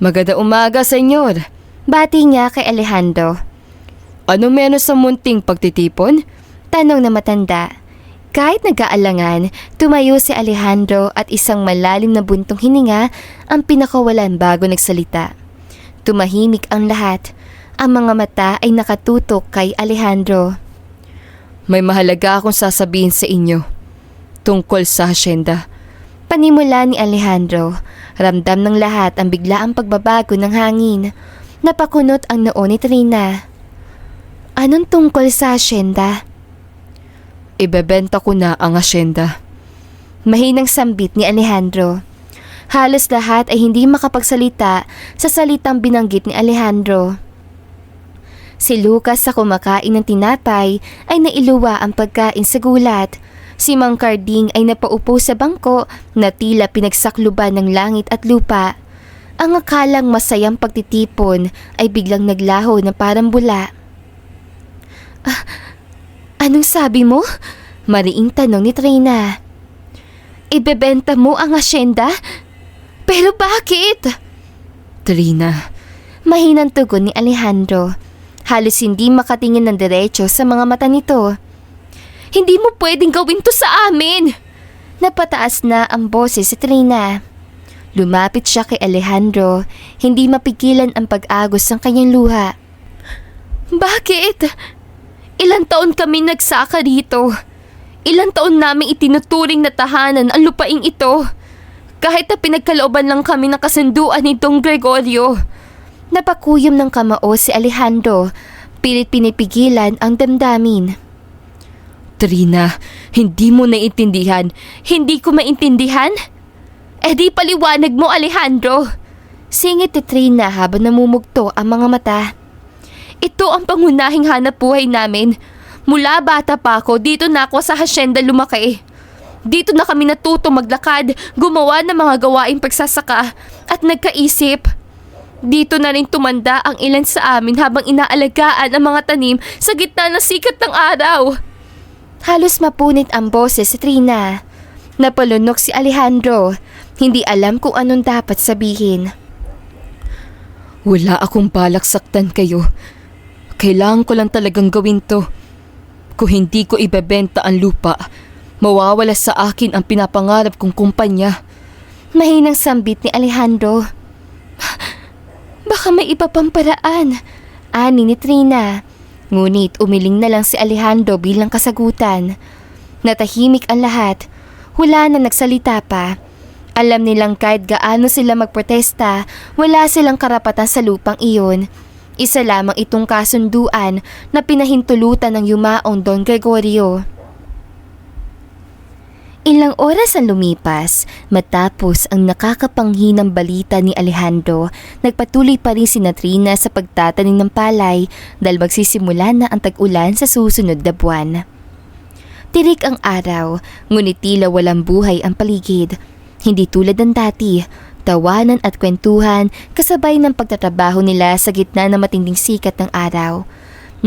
[SPEAKER 2] Magandang umaga, senyor.
[SPEAKER 1] Bati niya kay Alejandro.
[SPEAKER 2] Ano meron sa munting pagtitipon?
[SPEAKER 1] Tanong na matanda. Kahit nag-aalangan, tumayo si Alejandro at isang malalim na buntong hininga ang pinakawalan bago nagsalita. Tumahimik ang lahat. Ang mga mata ay nakatutok kay Alejandro.
[SPEAKER 2] May mahalaga akong sasabihin sa inyo tungkol sa hasyenda.
[SPEAKER 1] Panimula ni Alejandro. Ramdam ng lahat ang biglaang pagbabago ng hangin. Napakunot ang noo ni Trina. Anong tungkol sa hasyenda?
[SPEAKER 2] Ibebenta ko na ang hasyenda.
[SPEAKER 1] Mahinang sambit ni Alejandro. Halos lahat ay hindi makapagsalita sa salitang binanggit ni Alejandro. Si Lucas sa kumakain ng tinapay ay nailuwa ang pagkain sa gulat. Si Mang Carding ay napaupo sa bangko na tila pinagsakluban ng langit at lupa. Ang akalang masayang pagtitipon ay biglang naglaho na parang bula. Anong sabi mo? Mariing tanong ni Trina. Ibebenta mo ang hasyenda? Pero bakit?
[SPEAKER 2] Trina.
[SPEAKER 1] Mahinang tugon ni Alejandro. Halos hindi makatingin ng diretso sa mga mata nito. Hindi mo pwedeng gawin to sa amin! Napataas na ang boses si Trina. Lumapit siya kay Alejandro, hindi mapigilan ang pag-agos ng kanyang luha. Bakit? Ilang taon kami nagsaka dito. Ilang taon namin itinuturing na tahanan ang lupaing ito. Kahit na pinagkalooban lang kami ng kasunduan ni Dong Gregorio. Napakuyom ng kamao si Alejandro, pilit pinipigilan ang damdamin.
[SPEAKER 2] Trina, hindi mo naiintindihan.
[SPEAKER 1] Hindi ko maintindihan? Eh di paliwanag mo, Alejandro. Singit ni Trina habang namumugto ang mga mata. Ito ang pangunahing hanap buhay namin. Mula bata pa ako, dito na ako sa hasyenda lumaki. Dito na kami natuto maglakad, gumawa ng mga gawaing pagsasaka at nagkaisip. Dito na rin tumanda ang ilan sa amin habang inaalagaan ang mga tanim sa gitna ng sikat ng araw. Halos mapunit ang boses si Trina. Napalunok si Alejandro. Hindi alam kung anong dapat sabihin.
[SPEAKER 2] Wala akong balak saktan kayo. Kailangan ko lang talagang gawin to. Kung hindi ko ibebenta ang lupa, mawawala sa akin ang pinapangarap kong kumpanya.
[SPEAKER 1] Mahinang sambit ni Alejandro. Baka may iba pang paraan, ani ni Trina. Ngunit umiling na lang si Alejandro bilang kasagutan. Natahimik ang lahat. Wala na nagsalita pa. Alam nilang kahit gaano sila magprotesta, wala silang karapatan sa lupang iyon. Isa lamang itong kasunduan na pinahintulutan ng yumaong Don Gregorio. Ilang oras ang lumipas matapos ang nakakapanghinang balita ni Alejandro, nagpatuloy pa rin si Trina sa pagtatanim ng palay dahil magsisimula na ang tag-ulan sa susunod na buwan. Tirik ang araw, ngunit tila walang buhay ang paligid. Hindi tulad ng dati, tawanan at kwentuhan kasabay ng pagtatrabaho nila sa gitna ng matinding sikat ng araw.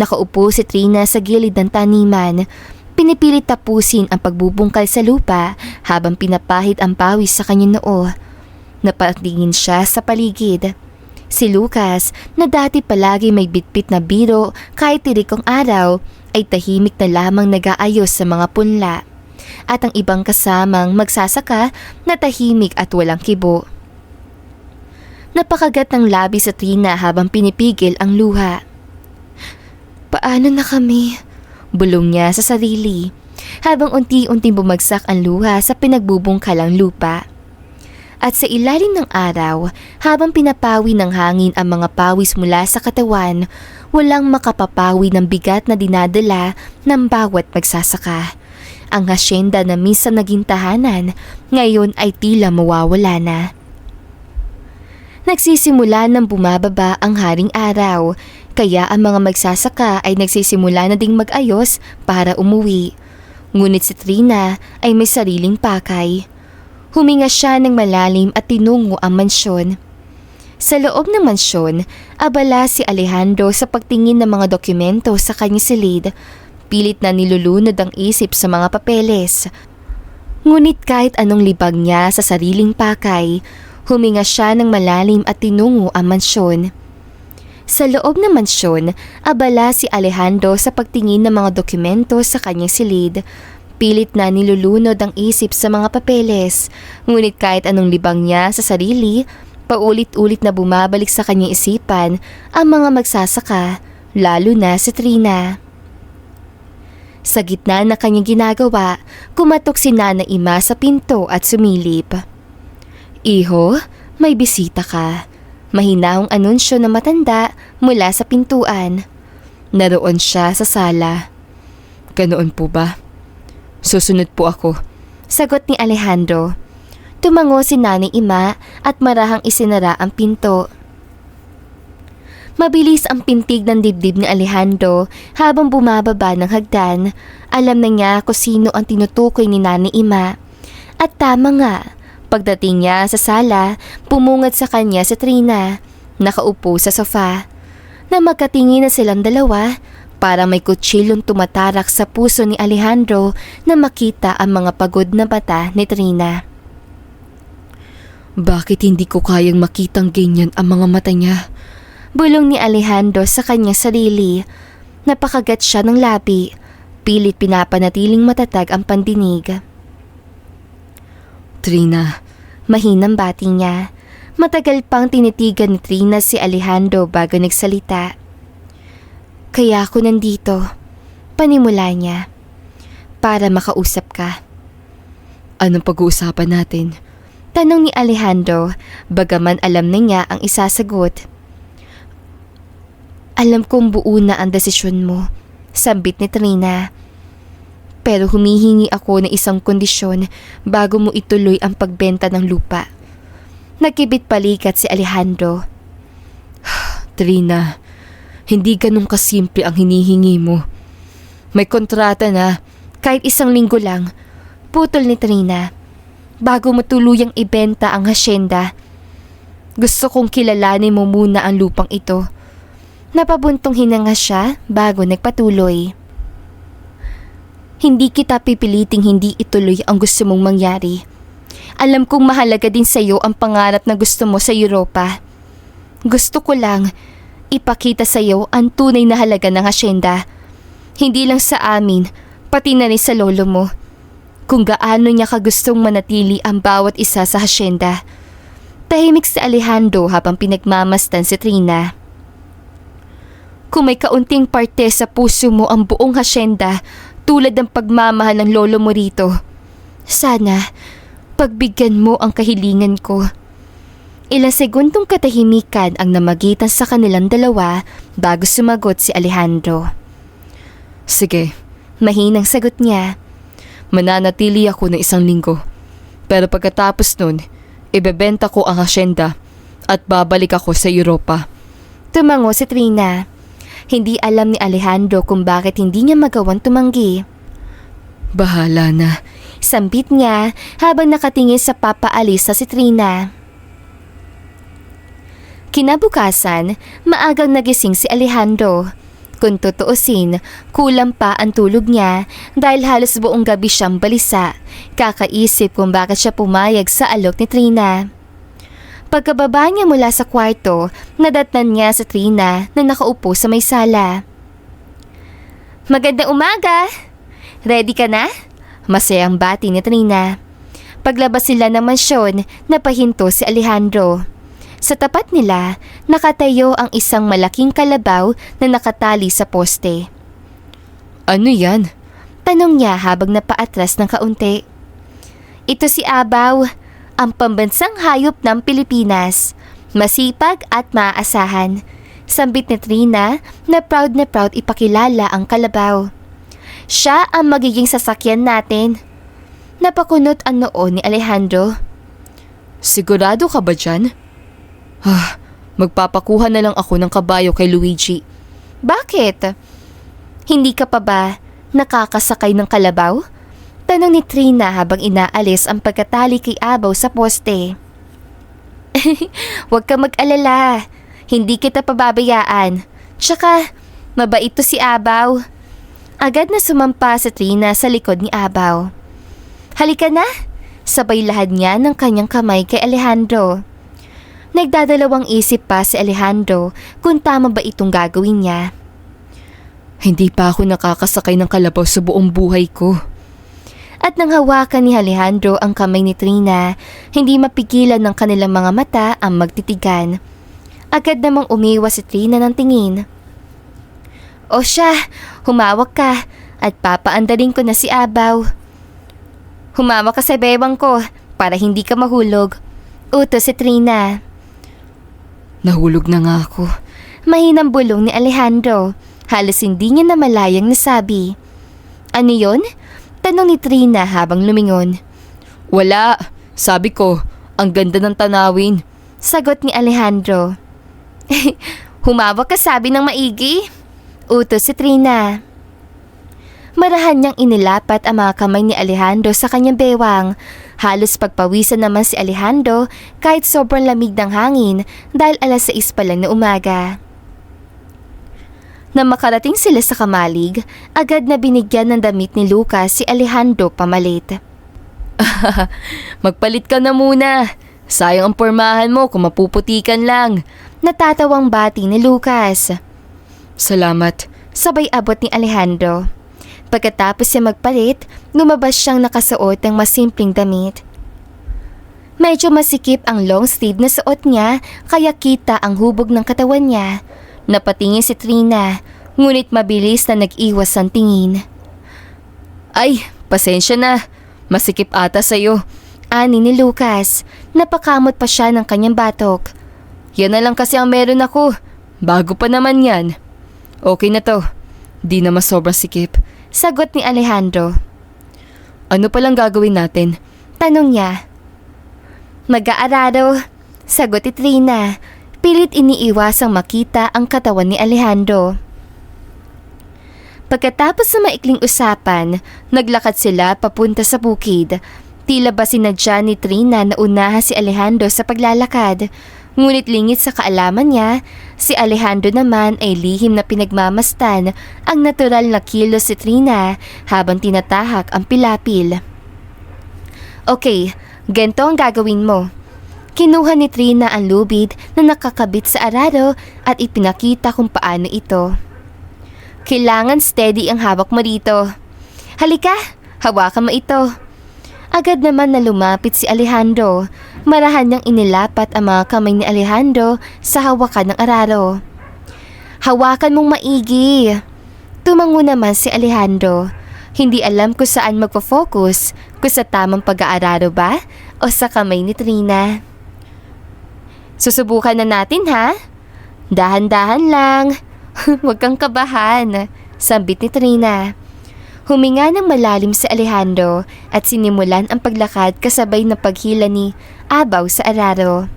[SPEAKER 1] Nakaupo si Trina sa gilid ng taniman. Pinipilit tapusin ang pagbubungkal sa lupa habang pinapahid ang pawis sa kanyang noo. Napatingin siya sa paligid. Si Lucas, na dati palagi may bitbit na biro kahit tirik ang araw, ay tahimik na lamang nag-aayos sa mga punla. At ang ibang kasamang magsasaka na tahimik at walang kibo. Napakagat ng labi sa Trina habang pinipigil ang luha. Paano na kami? Bulong niya sa sarili, habang unti-unting bumagsak ang luha sa pinagbubungkalang lupa. At sa ilalim ng araw, habang pinapawi ng hangin ang mga pawis mula sa katawan, walang makapapawi ng bigat na dinadala ng bawat magsasaka. Ang hasyenda na minsan naging tahanan, ngayon ay tila mawawala na. Nagsisimula ng bumababa ang haring araw, kaya ang mga magsasaka ay nagsisimula na ding mag-ayos para umuwi. Ngunit si Trina ay may sariling pakay. Huminga siya ng malalim at tinungo ang mansyon. Sa loob ng mansyon, abala si Alejandro sa pagtingin ng mga dokumento sa kanyang silid. Pilit na nilulunod ang isip sa mga papeles. Ngunit kahit anong libag niya sa sariling pakay, huminga siya ng malalim at tinungo ang mansyon. Sa loob ng mansyon, abala si Alejandro sa pagtingin ng mga dokumento sa kanyang silid. Pilit na nilulunod ang isip sa mga papeles, ngunit kahit anong libang niya sa sarili, paulit-ulit na bumabalik sa kanyang isipan ang mga magsasaka, lalo na si Trina. Sa gitna ng kanyang ginagawa, kumatok si Nana Ima sa pinto at sumilip. "Iho, may bisita ka." Mahinahong anunsyo na matanda mula sa pintuan. Naroon siya sa sala.
[SPEAKER 2] Ganoon po ba? Susunod po ako.
[SPEAKER 1] Sagot ni Alejandro. Tumango si Nanay Ima at marahang isinara ang pinto. Mabilis ang pintig ng dibdib ni Alejandro habang bumababa ng hagdan. Alam na niya kung sino ang tinutukoy ni Nanay Ima. At tama nga, pagdating niya sa sala, pumungad sa kanya si Trina, nakaupo sa sofa. Na magkatingin na silang dalawa, para may kutsilong tumatarak sa puso ni Alejandro na makita ang mga pagod na mata ni Trina.
[SPEAKER 2] Bakit hindi ko kayang makitang ganyan ang mga mata niya?
[SPEAKER 1] Bulong ni Alejandro sa kanyang sarili. Napakagat siya ng labi. Pilit pinapanatiling matatag ang pandinig.
[SPEAKER 2] Trina.
[SPEAKER 1] Mahinang bati niya. Matagal pang tinitigan ni Trina si Alejandro bago nagsalita. Kaya ako nandito, panimula niya, para makausap ka.
[SPEAKER 2] Anong pag-uusapan natin?
[SPEAKER 1] Tanong ni Alejandro, bagaman alam na niya ang isasagot. Alam kong buo na ang desisyon mo, sambit ni Trina. Pero humihingi ako ng isang kondisyon bago mo ituloy ang pagbenta ng lupa. Nagkibit palikat si Alejandro.
[SPEAKER 2] Trina, hindi ganun kasimple ang hinihingi mo. May kontrata na,
[SPEAKER 1] kahit isang linggo lang. Putol ni Trina. Bago mo tuluyang ibenta ang hasyenda, gusto kong kilalanin mo muna ang lupang ito. Napabuntong hinanga siya bago nagpatuloy. Hindi kita pipiliting hindi ituloy ang gusto mong mangyari. Alam kong mahalaga din sa iyo ang pangarap na gusto mo sa Europa. Gusto ko lang ipakita sa iyo ang tunay na halaga ng hasyenda. Hindi lang sa amin, pati na rin sa lolo mo. Kung gaano niya kagustong manatili ang bawat isa sa hasyenda. Tahimik si Alejandro habang pinagmamasdan si Trina. Kung may kaunting parte sa puso mo ang buong hasyenda tulad ng pagmamahal ng lolo mo rito, sana pagbigyan mo ang kahilingan ko. Ilang segundong katahimikan ang namagitan sa kanilang dalawa bago sumagot si Alejandro.
[SPEAKER 2] Sige.
[SPEAKER 1] Mahinang sagot niya.
[SPEAKER 2] Mananatili ako ng 1 linggo. Pero pagkatapos nun, ibebenta ko ang hasyenda at babalik ako sa Europa.
[SPEAKER 1] Tumango si Trina. Hindi alam ni Alejandro kung bakit hindi niya magawang tumanggi.
[SPEAKER 2] Bahala na.
[SPEAKER 1] Sambit niya habang nakatingin sa papaalis na si Trina. Kinabukasan, maagang nagising si Alejandro. Kung tutuusin, kulang pa ang tulog niya dahil halos buong gabi siyang balisa, kakaisip kung bakit siya pumayag sa alok ni Trina. Pagkababa niya mula sa kwarto, nadatnan niya sa Trina na nakaupo sa may sala. Magandang umaga! Ready ka na? Masayang bati ni Trina. Paglabas sila ng mansyon, napahinto si Alejandro. Sa tapat nila, nakatayo ang isang malaking kalabaw na nakatali sa poste.
[SPEAKER 2] Ano yan?
[SPEAKER 1] Tanong niya habang napaatras ng kaunti. Ito si Abaw. ang pambansang hayop ng Pilipinas. Masipag at maaasahan. Sambit ni Trina na proud ipakilala ang kalabaw. Siya ang magiging sasakyan natin. Napakunot ang noo ni Alejandro.
[SPEAKER 2] Sigurado ka ba dyan? Magpapakuha na lang ako ng kabayo kay Luigi.
[SPEAKER 1] Bakit? Hindi ka pa ba nakakasakay ng kalabaw? Tanong ni Trina habang inaalis ang pagkatali kay Abaw sa poste. Huwag ka mag-alala. Hindi kita pababayaan. Tsaka, mabait to si Abaw. Agad na sumampa si Trina sa likod ni Abaw. Halika na! Sabay lahad niya ng kanyang kamay kay Alejandro. Nagdadalawang isip pa si Alejandro kung tama ba itong gagawin niya.
[SPEAKER 2] Hindi pa ako nakakasakay ng kalabaw sa buong buhay ko.
[SPEAKER 1] At nang hawakan ni Alejandro ang kamay ni Trina, hindi mapigilan ng kanilang mga mata ang magtitigan. Agad namang umiwas si Trina ng tingin. O siya, humawak ka at papaandarin ko na si Abaw. Humawak ka sa bewang ko para hindi ka mahulog. Utos si Trina.
[SPEAKER 2] Nahulog na nga ako.
[SPEAKER 1] Mahinang bulong ni Alejandro. Halos hindi niya namalayang nasabi. Ano yon? Tanong ni Trina habang lumingon.
[SPEAKER 2] Wala. Sabi ko, ang ganda ng tanawin.
[SPEAKER 1] Sagot ni Alejandro. Humawak ka sabi ng maigi. Utos si Trina. Marahan niyang inilapat ang mga kamay ni Alejandro sa kanyang bewang. Halos pagpawisan naman si Alejandro kahit sobrang lamig ng hangin dahil 6:00 pa lang na umaga. Nang makarating sila sa kamalig, agad na binigyan ng damit ni Lucas si Alejandro pamalit.
[SPEAKER 2] Magpalit ka na muna. Sayang ang pormahan mo kung mapuputikan lang.
[SPEAKER 1] Natatawang bati ni Lucas.
[SPEAKER 2] Salamat.
[SPEAKER 1] Sabay abot ni Alejandro. Pagkatapos siya magpalit, lumabas siyang nakasuot ng masimpleng damit. Medyo masikip ang long sleeve na suot niya kaya kita ang hubog ng katawan niya. Napatingin si Trina, ngunit mabilis na nag-iwas ang tingin.
[SPEAKER 2] Ay, pasensya na. Masikip ata sa'yo.
[SPEAKER 1] Ani ni Lucas. Napakamot pa siya ng kanyang batok.
[SPEAKER 2] Yan na lang kasi ang meron ako. Bago pa naman yan. Okay na to. Di na mas sobrang sikip.
[SPEAKER 1] Sagot ni Alejandro.
[SPEAKER 2] Ano palang gagawin natin?
[SPEAKER 1] Tanong niya. Mag-aararo. Sagot ni Trina. Pilit iniiwasang makita ang katawan ni Alejandro. Pagkatapos sa maikling usapan, naglakad sila papunta sa bukid. Tila ba sinadya ni Trina na unahan si Alejandro sa paglalakad. Ngunit lingit sa kaalaman niya, si Alejandro naman ay lihim na pinagmamastan ang natural na kilos si Trina habang tinatahak ang pilapil. Okay, ganito ang gagawin mo. Kinuha ni Trina ang lubid na nakakabit sa araro at ipinakita kung paano ito. Kailangan steady ang hawak mo dito. Halika, hawakan mo ito. Agad naman na lumapit si Alejandro. Marahan niyang inilapat ang mga kamay ni Alejandro sa hawakan ng araro. Hawakan mong maigi. Tumango naman si Alejandro. Hindi alam kung saan magpo-focus, kung sa tamang pag-aararo ba o sa kamay ni Trina. Susubukan na natin ha? Dahan-dahan lang. Huwag kang kabahan, sambit ni Trina. Huminga ng malalim si Alejandro at sinimulan ang paglakad kasabay ng paghila ni Abaw sa araro.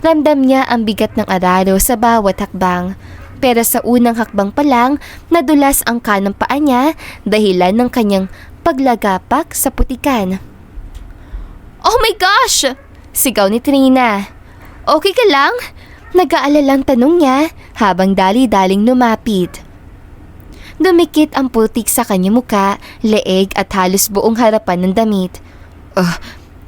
[SPEAKER 1] Ramdam niya ang bigat ng araro sa bawat hakbang. Pero sa unang hakbang pa lang, nadulas ang kanang paa niya dahilan ng kanyang paglagapak sa putikan. Oh my gosh! Sigaw ni Trina. Okay ka lang? Nag-aalalang tanong niya habang dali-daling lumapit. Dumikit ang putik sa kanyang muka, leeg at halos buong harapan ng damit.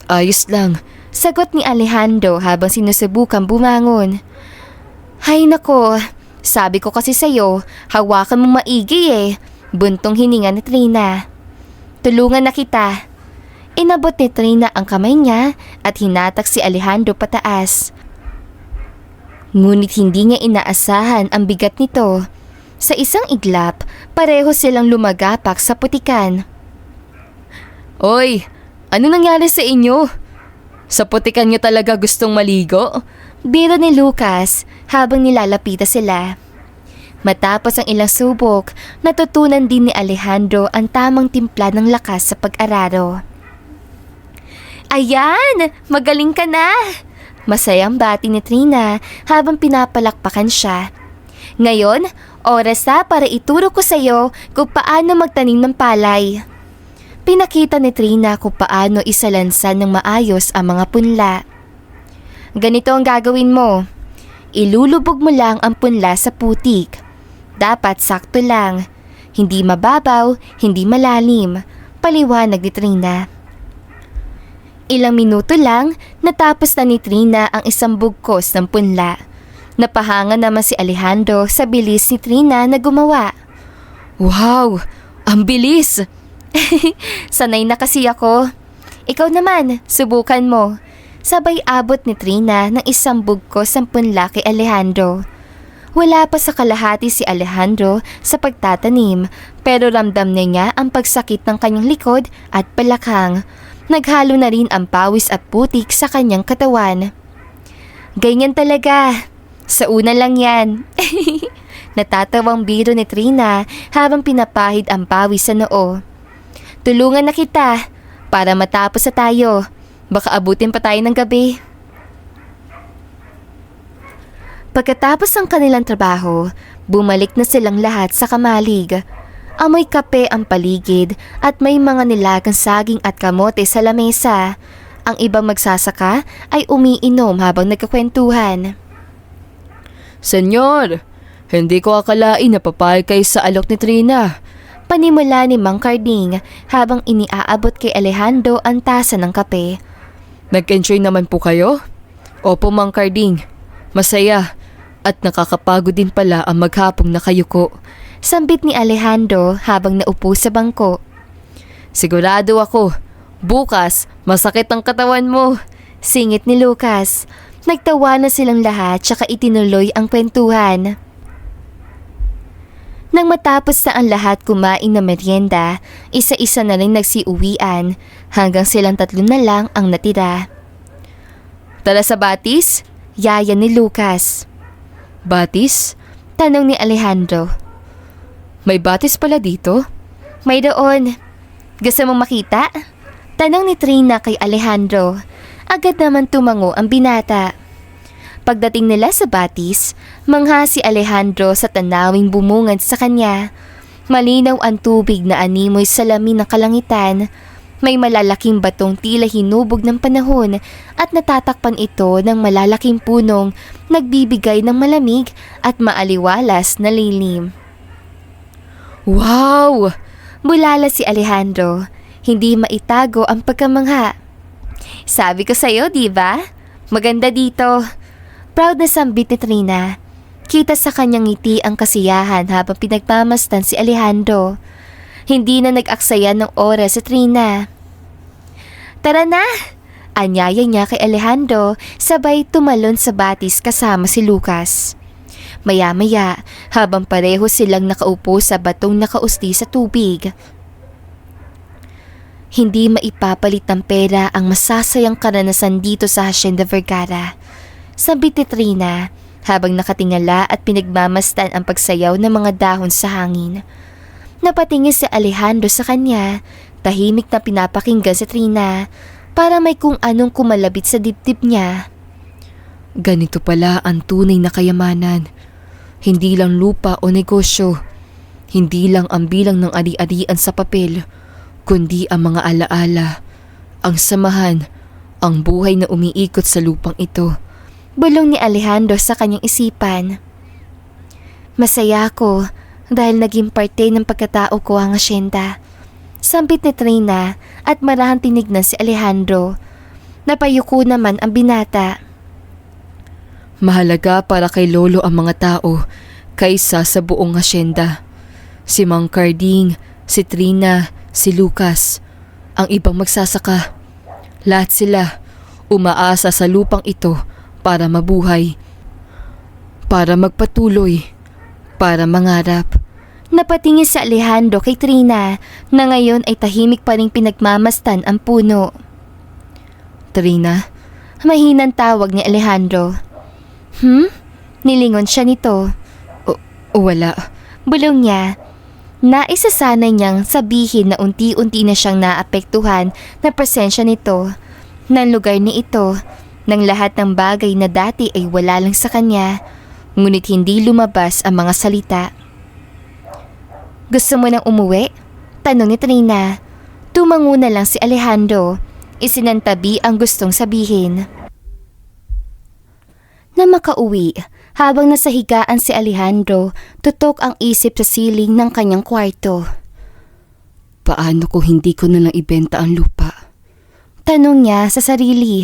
[SPEAKER 2] Ayos lang.
[SPEAKER 1] Sagot ni Alejandro habang sinusubukan bumangon. Hay nako, sabi ko kasi sa'yo, hawakan mo maigi eh. Buntong hininga ni Trina. Tulungan na kita. Inabot ni Trina ang kamay niya at hinatak si Alejandro pataas. Ngunit hindi niya inaasahan ang bigat nito. Sa isang iglap, pareho silang lumagapak sa putikan.
[SPEAKER 2] Oy, ano nangyari sa inyo? Sa putikan niyo talaga gustong maligo?
[SPEAKER 1] Biro ni Lucas habang nilalapitan sila. Matapos ang ilang subok, natutunan din ni Alejandro ang tamang timpla ng lakas sa pag-araro. Ayan! Magaling ka na! Masayang bati ni Trina habang pinapalakpakan siya. Ngayon, oras na para ituro ko sa iyo kung paano magtanim ng palay. Pinakita ni Trina kung paano isalansan ng maayos ang mga punla. Ganito ang gagawin mo. Ilulubog mo lang ang punla sa putik. Dapat sakto lang. Hindi mababaw, hindi malalim. Paliwanag ni Trina. Ilang minuto lang, natapos na ni Trina ang isang bugkos ng punla. Napahanga naman si Alejandro sa bilis ni Trina na gumawa.
[SPEAKER 2] Wow! Ang bilis!
[SPEAKER 1] Sanay na kasi ako. Ikaw naman, subukan mo. Sabay abot ni Trina ng isang bugkos ng punla kay Alejandro. Wala pa sa kalahati si Alejandro sa pagtatanim pero ramdam niya ang pagsakit ng kanyang likod at balakang. Naghalo na rin ang pawis at putik sa kanyang katawan. Ganyan talaga. Sa una lang yan. Natatawang biro ni Trina habang pinapahid ang pawis sa noo. Tulungan na kita para matapos na tayo. Baka abutin pa tayo ng gabi. Pagkatapos ng kanilang trabaho, bumalik na silang lahat sa kamalig. Amoy kape ang paligid at may mga nilagang saging at kamote sa lamesa. Ang ibang magsasaka ay umiinom habang nagkakwentuhan.
[SPEAKER 2] Senyor, hindi ko akalain na papayag kayo sa alok ni Trina.
[SPEAKER 1] Panimula ni Mang Carding habang iniaabot kay Alejandro ang tasa ng kape.
[SPEAKER 2] Nag-enjoy naman po kayo? Opo, Mang Carding. Masaya. At nakakapagod din pala ang maghapong nakayuko.
[SPEAKER 1] Sambit ni Alejandro habang naupo sa bangko.
[SPEAKER 2] Sigurado ako, bukas masakit ang katawan mo.
[SPEAKER 1] Singit ni Lucas. Nagtawa na silang lahat tsaka itinuloy ang kwentuhan. Nang matapos na ang lahat kumain na merienda, isa-isa na rin nagsiuwian hanggang silang tatlo na lang ang natira.
[SPEAKER 2] Tara sa batis?
[SPEAKER 1] Yaya ni Lucas.
[SPEAKER 2] Batis?
[SPEAKER 1] Tanong ni Alejandro.
[SPEAKER 2] May batis pala dito?
[SPEAKER 1] May doon. Gusto mong makita? Tanong ni Trina kay Alejandro. Agad naman tumango ang binata. Pagdating nila sa batis, mangha si Alejandro sa tanawing bumungad sa kanya. Malinaw ang tubig na animoy sa lamin ng kalangitan. May malalaking batong tila hinubog ng panahon at natatakpan ito ng malalaking punong nagbibigay ng malamig at maaliwalas na lilim.
[SPEAKER 2] Wow!
[SPEAKER 1] Bulala si Alejandro. Hindi maitago ang pagkamangha. Sabi ko sa'yo, diba? Maganda dito. Proud na sambit ni Trina. Kita sa kanyang ngiti ang kasiyahan habang pinagmamasdan si Alejandro. Hindi na nag-aksaya ng oras si Trina. Tara na! Anyaya niya kay Alejandro sabay tumalon sa batis kasama si Lucas. Maya-maya habang pareho silang nakaupo sa batong nakausti sa tubig. Hindi maipapalit ng pera ang masasayang karanasan dito sa Hacienda Vergara. Sambit ni Trina habang nakatingala at pinagmamasdan ang pagsayaw ng mga dahon sa hangin. Napatingin si Alejandro sa kanya, tahimik na pinapakinggan si Trina para may kung anong kumalabit sa dibdib niya.
[SPEAKER 2] Ganito pala ang tunay na kayamanan. Hindi lang lupa o negosyo. Hindi lang ang bilang ng ari-arian sa papel, kundi ang mga alaala, ang samahan, ang buhay na umiikot sa lupang ito.
[SPEAKER 1] Bulong ni Alejandro sa kanyang isipan. Masaya ako dahil naging parte ng pagkatao ko ang asyenda. Sambit ni Trina at marahang tinignan si Alejandro. Napayuko naman ang binata.
[SPEAKER 2] Mahalaga para kay Lolo ang mga tao kaysa sa buong asyenda. Si Mang Carding, si Trina, si Lucas, ang ibang magsasaka. Lahat sila umaasa sa lupang ito para mabuhay, para magpatuloy, para mangarap.
[SPEAKER 1] Napatingin si Alejandro kay Trina na ngayon ay tahimik pa ring pinagmamasdan ang puno.
[SPEAKER 2] Trina,
[SPEAKER 1] Mahinang tawag ni Alejandro. Nilingon siya nito.
[SPEAKER 2] Wala.
[SPEAKER 1] Bulong niya. Naisasanay niyang sabihin na unti-unti na siyang naapektuhan na presensya nito, ng lugar ni ito, ng lahat ng bagay na dati ay wala lang sa kanya, ngunit hindi lumabas ang mga salita. Gusto mo nang umuwi? Tanong ni Trina. Tumango na lang si Alejandro. Isinantabi ang gustong sabihin. Na makauwi, habang nasa higaan si Alejandro, tutok ang isip sa siling ng kanyang kwarto.
[SPEAKER 2] Paano kung hindi ko na lang ibenta ang lupa?
[SPEAKER 1] Tanong niya sa sarili.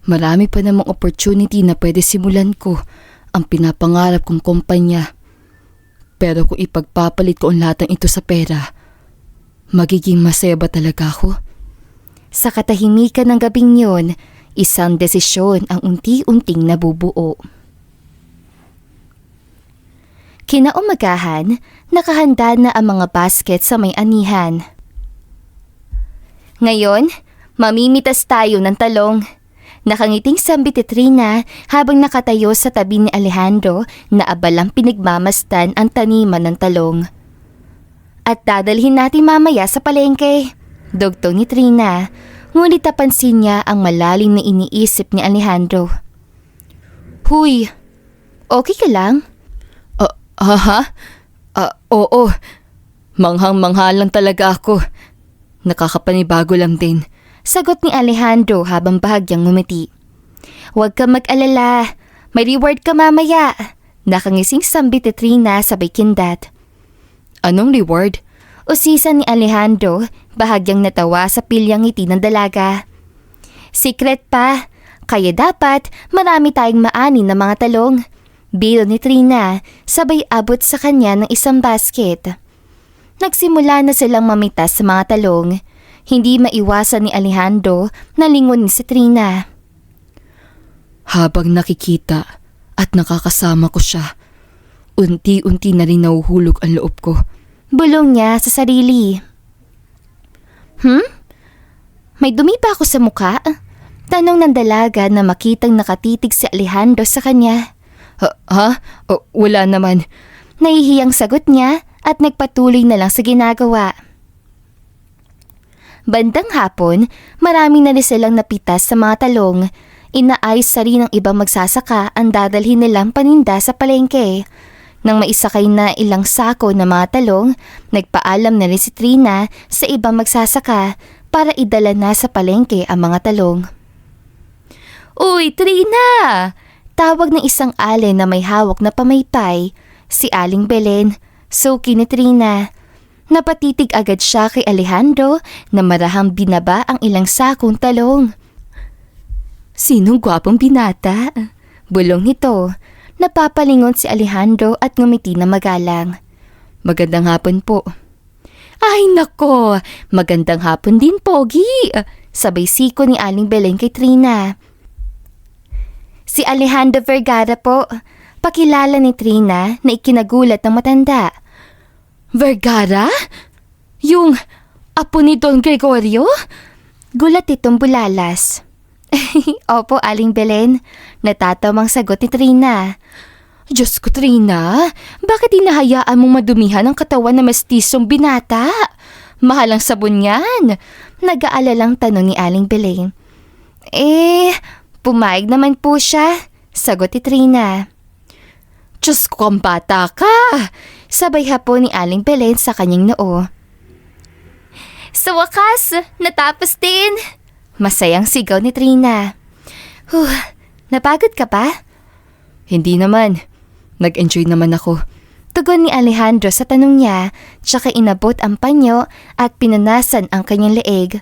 [SPEAKER 2] Marami pa namang opportunity na pwede simulan ko ang pinapangarap kong kumpanya. Pero kung ipagpapalit ko ang lahat ng ito sa pera, magiging masaya ba talaga ako?
[SPEAKER 1] Sa katahimikan ng gabing yun, isang desisyon ang unti-unting nabubuo. Kinaumagahan, nakahanda na ang mga basket sa may anihan. Ngayon, mamimitas tayo ng talong. Nakangiting sambit ni Trina habang nakatayo sa tabi ni Alejandro na abalang pinagmamasdan ang taniman ng talong. At dadalhin natin mamaya sa palengke, dugtong ni Trina. Ngunit napansin niya ang malalim na iniisip ni Alejandro. Huy, okay ka lang?
[SPEAKER 2] Oo. Manghang-mangha lang talaga ako. Nakakapanibago lang din.
[SPEAKER 1] Sagot ni Alejandro habang bahagyang ngumiti. Huwag ka mag-alala, may reward ka mamaya. Nakangising sambit ni Trina sabay kindat.
[SPEAKER 2] Anong reward?
[SPEAKER 1] Usisan ni Alejandro, bahagyang natawa sa pilyang ngiti ng dalaga. Secret pa, kaya dapat marami tayong maanin na mga talong. Bilo ni Trina, sabay abot sa kanya ng isang basket. Nagsimula na silang mamitas sa mga talong. Hindi maiwasan ni Alejandro na lingon si Trina.
[SPEAKER 2] Habang nakikita at nakakasama ko siya, unti-unti na rin nahuhulog ang loob ko.
[SPEAKER 1] Bulong niya sa sarili. May dumi ba ako sa mukha? Tanong ng dalaga na makitang nakatitig si Alejandro sa kanya.
[SPEAKER 2] Wala naman.
[SPEAKER 1] Nahihiyang sagot niya at nagpatuloy na lang sa ginagawa. Bandang hapon, marami na rin silang napitas sa mga talong. Inaayos sa rin ng ibang magsasaka ang dadalhin nilang paninda sa palengke. Nang maisakay na ilang sako na mga talong, nagpaalam na rin si Trina sa ibang magsasaka para idala na sa palengke ang mga talong. Uy, Trina! Tawag ng isang alin na may hawak na pamaypay, si Aling Belen, suki ni Trina. Napatitig agad siya kay Alejandro na marahang binaba ang ilang sakong talong. Sinong gwapong binata? Bulong nito. Napapalingon si Alejandro at ngumiti na magalang.
[SPEAKER 2] Magandang hapon po.
[SPEAKER 1] Ay nako, magandang hapon din, Pogi. Sabay siko ni Aling Belen kay Trina. Si Alejandro Vergara po. Pakilala ni Trina na ikinagulat ng matanda. Vergara? Yung apo ni Don Gregorio? Gulat itong bulalas. Opo, Aling Belen. Natatamang sagot ni Trina. Diyos ko, Trina, bakit hinahayaan mong madumihan ang katawan na mestisong binata? Mahal ang sabon yan. Nag-aalalang tanong ni Aling Belen. Pumayag naman po siya, sagot ni Trina. Diyos ko, ang bata ka! Sabay hapon ni Aling Belen sa kanyang noo. Sa wakas, natapos din! Masayang sigaw ni Trina. Napagod ka pa?
[SPEAKER 2] Hindi naman. Nag-enjoy naman ako.
[SPEAKER 1] Tugon ni Alejandro sa tanong niya, tsaka inabot ang panyo at pinunasan ang kanyang leeg.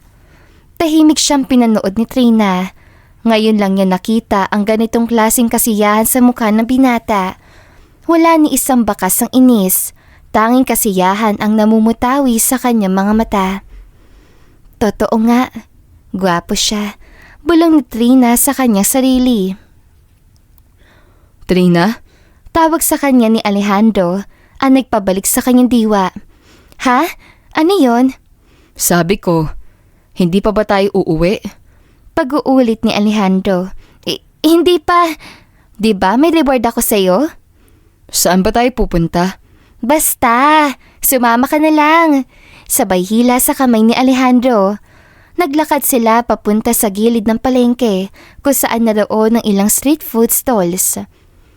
[SPEAKER 1] Tahimik siyang pinanood ni Trina. Ngayon lang niya nakita ang ganitong klaseng kasiyahan sa mukha ng binata. Wala ni isang bakas ng inis. Tanging kasiyahan ang namumutawi sa kanyang mga mata. Totoo nga. Gwapo siya. Bulong ni Trina sa kanyang sarili.
[SPEAKER 2] Trina?
[SPEAKER 1] Tawag sa kanya ni Alejandro ang nagpabalik sa kanyang diwa. Ha? Ano yon?
[SPEAKER 2] Sabi ko, hindi pa ba tayo uuwi?
[SPEAKER 1] Pag-uulit ni Alejandro. Hindi pa. Di ba may reward ako sa'yo?
[SPEAKER 2] Saan ba tayo pupunta?
[SPEAKER 1] Basta, sumama ka na lang. Sabay hila sa kamay ni Alejandro. Naglakad sila papunta sa gilid ng palengke kung saan naroon ng ilang street food stalls.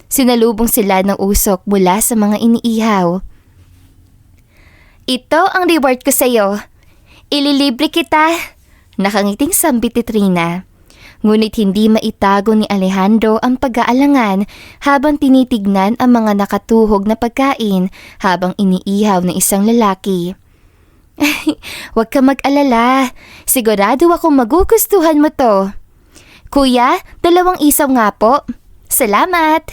[SPEAKER 1] Sinalubong sila ng usok mula sa mga iniihaw. Ito ang reward ko sa'yo. Ililibre kita. Nakangiting sambit ni Trina. Ngunit hindi maitago ni Alejandro ang pag-aalangan habang tinitignan ang mga nakatuhog na pagkain habang iniihaw ng isang lalaki. Huwag ka mag-alala. Sigurado akong magugustuhan mo to. Kuya, 2 isaw nga po. Salamat!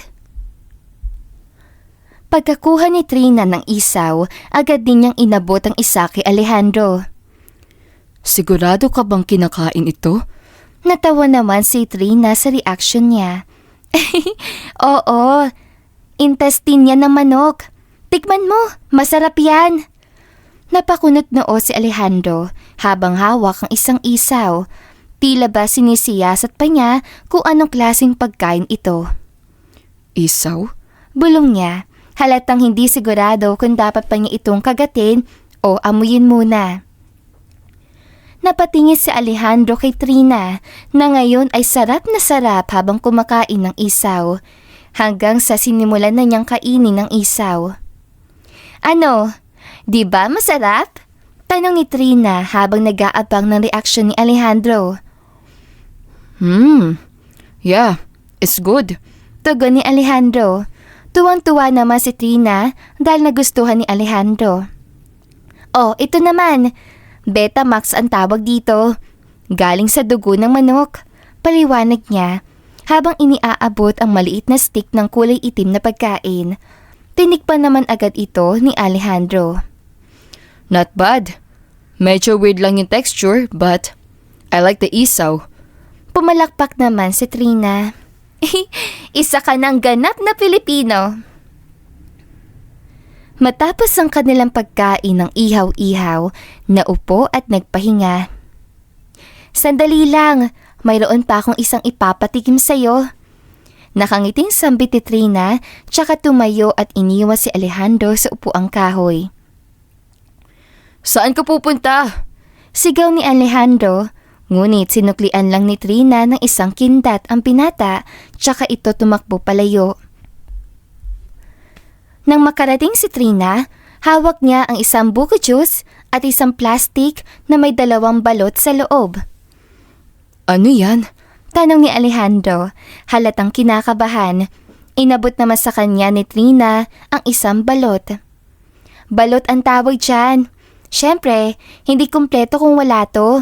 [SPEAKER 1] Pagkakuha ni Trina ng isaw, agad din niyang inabot ang isa kay Alejandro.
[SPEAKER 2] Sigurado ka bang kinakain ito?
[SPEAKER 1] Natawa naman si Trina sa reaction niya. Oo, intestine yan ng manok. Tikman mo, masarap yan. Napakunot noo si Alejandro habang hawak ang isang isaw. Tila ba sinisiyasat pa niya kung anong klaseng pagkain ito.
[SPEAKER 2] Isaw?
[SPEAKER 1] Bulong niya, halatang hindi sigurado kung dapat pa niya itong kagatin o amuyin muna. Napatingin si Alejandro kay Trina na ngayon ay sarap na sarap habang kumakain ng isaw hanggang sa sinimulan na niyang kainin ng isaw. Ano, di ba masarap? Tanong ni Trina habang nag-aabang ng reaksyon ni Alejandro.
[SPEAKER 2] Yeah, it's good.
[SPEAKER 1] Tugon ni Alejandro. Tuwang-tuwa naman si Trina dahil nagustuhan ni Alejandro. Oh, ito naman. Betamax ang tawag dito. Galing sa dugo ng manok. Paliwanag niya habang iniaabot ang maliit na stick ng kulay itim na pagkain. Tinikpan naman agad ito ni Alejandro.
[SPEAKER 2] Not bad. Medyo weird lang yung texture, but I like the isaw.
[SPEAKER 1] Pumalakpak naman si Trina. Isa ka ng ganap na Pilipino. Matapos ang kanilang pagkain ng ihaw-ihaw, naupo at nagpahinga. Sandali lang, mayroon pa akong isang ipapatikim sa'yo. Nakangiting sambit ni Trina, tsaka tumayo at iniwan si Alejandro sa upuang kahoy.
[SPEAKER 2] Saan ka pupunta?
[SPEAKER 1] Sigaw ni Alejandro, ngunit sinuklian lang ni Trina ng isang kindat ang pinata, tsaka ito tumakbo palayo. Nang makarating si Trina, hawak niya ang isang buko juice at isang plastic na may 2 balot sa loob.
[SPEAKER 2] Ano yan?
[SPEAKER 1] Tanong ni Alejandro, halatang kinakabahan. Inabot naman sa kanya ni Trina ang isang balot. Balot ang tawag dyan. Siyempre, hindi kumpleto kung wala to.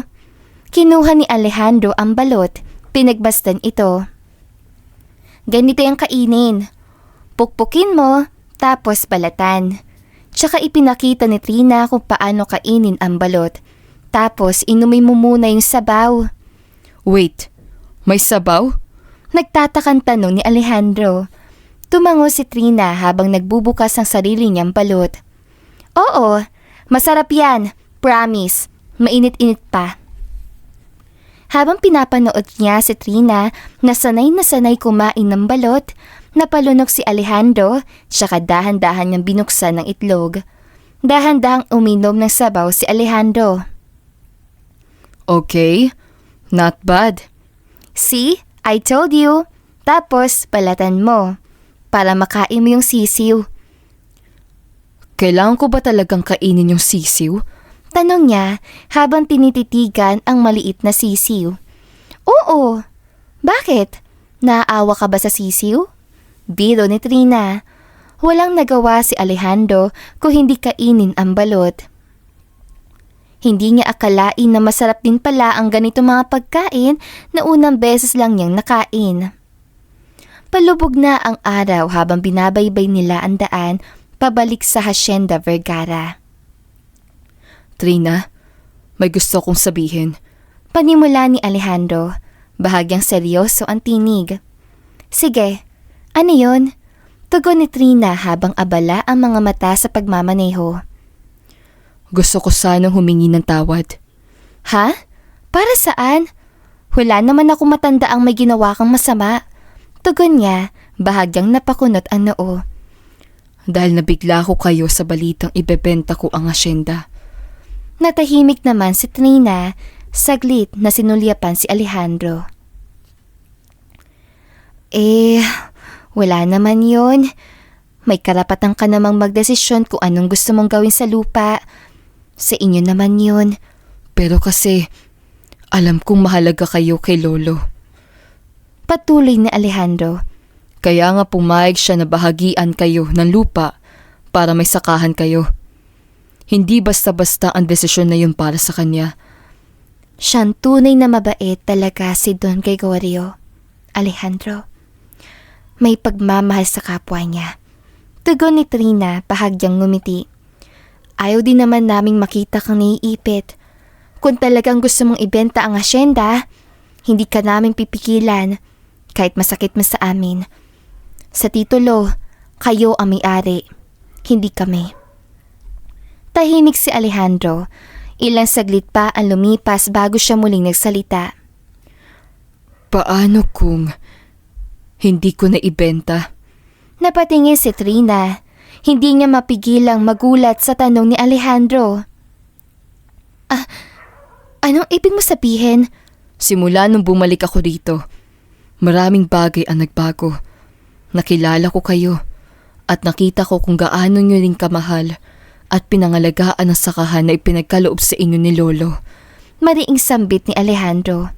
[SPEAKER 1] Kinuha ni Alejandro ang balot, pinagbastan ito. Ganito yung kainin. Pukpukin mo, tapos balatan. Tsaka ipinakita ni Trina kung paano kainin ang balot. Tapos inumin mo muna yung sabaw.
[SPEAKER 2] Wait, may sabaw?
[SPEAKER 1] Nagtatakang tanong ni Alejandro. Tumango si Trina habang nagbubukas ang sarili niyang balot. Oo, masarap yan. Promise. Mainit-init pa. Habang pinapanood niya si Trina na sanay kumain ng balot, napalunok si Alejandro, tsaka dahan-dahan niyang binuksan ng itlog. Dahan-dahang uminom ng sabaw si Alejandro.
[SPEAKER 2] Okay, not bad.
[SPEAKER 1] See, I told you. Tapos, balatan mo para makain mo yung sisiw.
[SPEAKER 2] Kailangan ko ba talagang kainin yung sisiw?
[SPEAKER 1] Tanong niya habang tinititigan ang maliit na sisiw. Oo. Bakit? Naaawa ka ba sa sisiw? Biro ni Trina. Walang nagawa si Alejandro kung hindi kainin ang balot. Hindi niya akalain na masarap din pala ang ganito mga pagkain na unang beses lang niyang nakain. Palubog na ang araw habang binabaybay nila ang daan pabalik sa Hacienda Vergara.
[SPEAKER 2] Trina, may gusto kong sabihin.
[SPEAKER 1] Panimula ni Alejandro, bahagyang seryoso ang tinig. Sige, ano yun? Tugon ni Trina habang abala ang mga mata sa pagmamaneho.
[SPEAKER 2] Gusto ko sanang humingi ng tawad.
[SPEAKER 1] Ha? Para saan? Wala naman ako matanda ang may ginawa kang masama. Tugon niya, bahagyang napakunot ang noo.
[SPEAKER 2] Dahil nabigla ko kayo sa balitang ibebenta ko ang asyenda.
[SPEAKER 1] Natahimik naman si Trina, saglit na sinulyapan si Alejandro. Wala naman yon. May karapatan ka namang magdesisyon kung anong gusto mong gawin sa lupa. Sa inyo naman yon.
[SPEAKER 2] Pero kasi, alam kong mahalaga kayo kay Lolo.
[SPEAKER 1] Patuloy ni Alejandro.
[SPEAKER 2] Kaya nga pumayag siya na bahagian kayo ng lupa para may sakahan kayo. Hindi basta-basta ang desisyon na yun para sa kanya.
[SPEAKER 1] Siyang tunay na mabait talaga si Don Gregorio, Alejandro. May pagmamahal sa kapwa niya. Tugon ni Trina, bahagyang ngumiti. Ayaw din naman naming makita kang naiipit. Kung talagang gusto mong ibenta ang asyenda, hindi ka naming pipigilan, kahit masakit man sa amin. Sa titulo, kayo ang may-ari, hindi kami. Tahimik si Alejandro. Ilang saglit pa ang lumipas bago siya muling nagsalita.
[SPEAKER 2] Paano kung hindi ko na ibenta?
[SPEAKER 1] Napatingin si Trina. Hindi niya mapigilang magulat sa tanong ni Alejandro. Anong ibig mo sabihin?
[SPEAKER 2] Simula nung bumalik ako rito, maraming bagay ang nagbago. Nakilala ko kayo at nakita ko kung gaano nyo rin kamahal at pinangalagaan ang sakahan na ipinagkaloob sa inyo ni Lolo.
[SPEAKER 1] Mariing sambit ni Alejandro.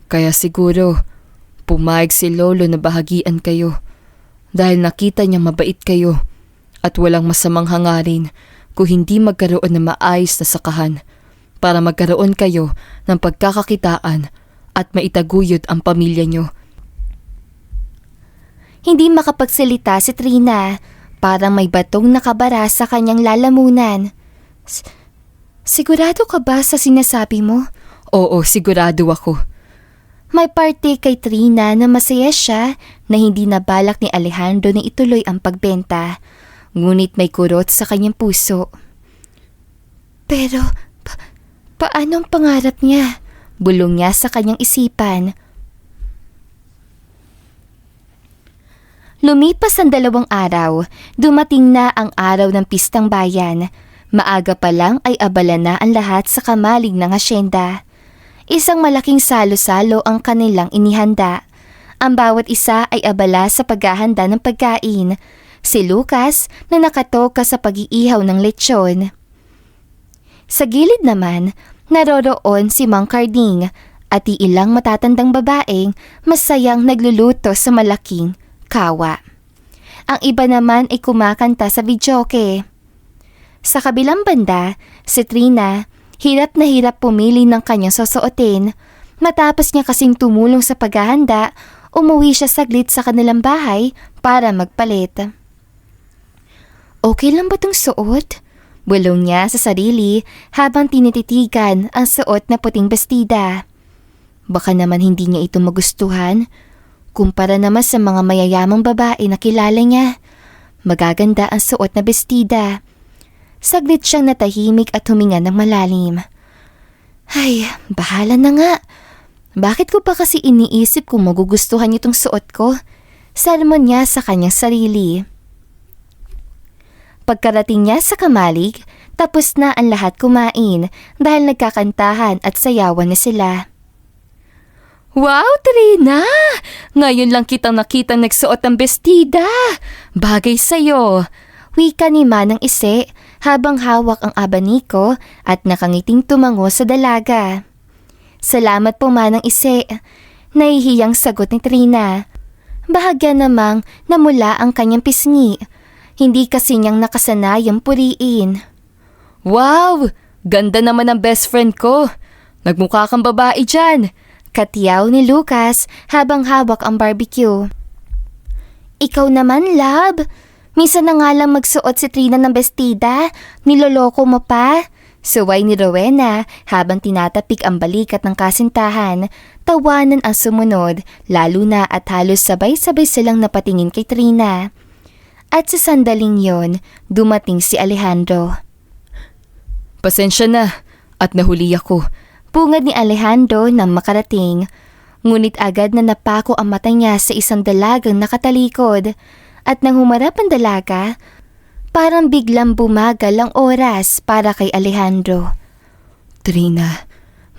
[SPEAKER 2] Kaya siguro, pumayag si Lolo na bahagian kayo dahil nakita niya mabait kayo at walang masamang hangarin kung hindi magkaroon ng maayos na sakahan para magkaroon kayo ng pagkakakitaan at maitaguyod ang pamilya niyo.
[SPEAKER 1] Hindi makapagsalita si Trina. Parang may batong nakabara sa kanyang lalamunan. Sigurado ka ba sa sinasabi mo?
[SPEAKER 2] Oo, sigurado ako.
[SPEAKER 1] May parte kay Trina na masaya siya na hindi nabalak ni Alejandro na ituloy ang pagbenta. Ngunit may kurot sa kanyang puso. Pero, paano ang pangarap niya? Bulong niya sa kanyang isipan. Lumipas ang 2 araw, dumating na ang araw ng pistang bayan. Maaga pa lang ay abala na ang lahat sa kamalig ng asyenda. Isang malaking salo-salo ang kanilang inihanda. Ang bawat isa ay abala sa paghahanda ng pagkain. Si Lucas na nakatoka sa pag-iihaw ng lechon. Sa gilid naman, naroroon si Mang Carding at ilang matatandang babaeng masayang nagluluto sa malaking kawa. Ang iba naman ay kumakanta sa videoke. Sa kabilang banda, si Trina, hirap na hirap pumili ng kanyang susuotin. Matapos niya kasing tumulong sa paghahanda, umuwi siya saglit sa kanilang bahay para magpalit. Okay lang ba tong suot? Bulong niya sa sarili habang tinititigan ang suot na puting bestida. Baka naman hindi niya ito magustuhan. Kumpara naman sa mga mayayamang babae na kilala niya, magaganda ang suot na bestida. Saglit siyang natahimik at huminga ng malalim. Ay, bahala na nga. Bakit ko pa kasi iniisip kung magugustuhan itong suot ko? Sermon niya sa kanyang sarili. Pagkarating niya sa kamalig, tapos na ang lahat kumain dahil nagkakantahan at sayawan na sila. Wow, Trina! Ngayon lang kitang nakitang nagsuot ng bestida. Bagay sa'yo. Wika ni Manang Ise habang hawak ang abaniko at nakangiting tumango sa dalaga. Salamat po, Manang Ise. Nahihiyang sagot ni Trina. Bahagya namang namula ang kanyang pisngi. Hindi kasi niyang nakasanayang puriin. Wow! Ganda naman ang best friend ko. Nagmukha kang babae dyan. Katiyaw ni Lucas habang hawak ang barbecue. Ikaw naman, love. Minsan na nga lang magsuot si Trina ng bestida. Niloloko mo pa. Suway ni Rowena habang tinatapik ang balikat ng kasintahan. Tawanan ang sumunod, lalo na at halos sabay-sabay silang napatingin kay Trina. At sa sandaling yon, dumating si Alejandro.
[SPEAKER 2] Pasensya na at nahuli ako.
[SPEAKER 1] Pagpungad ni Alejandro nang makarating, ngunit agad na napako ang mata niya sa isang dalagang nakatalikod at nang humarap ang dalaga, parang biglang bumagal ang oras para kay Alejandro.
[SPEAKER 2] Trina,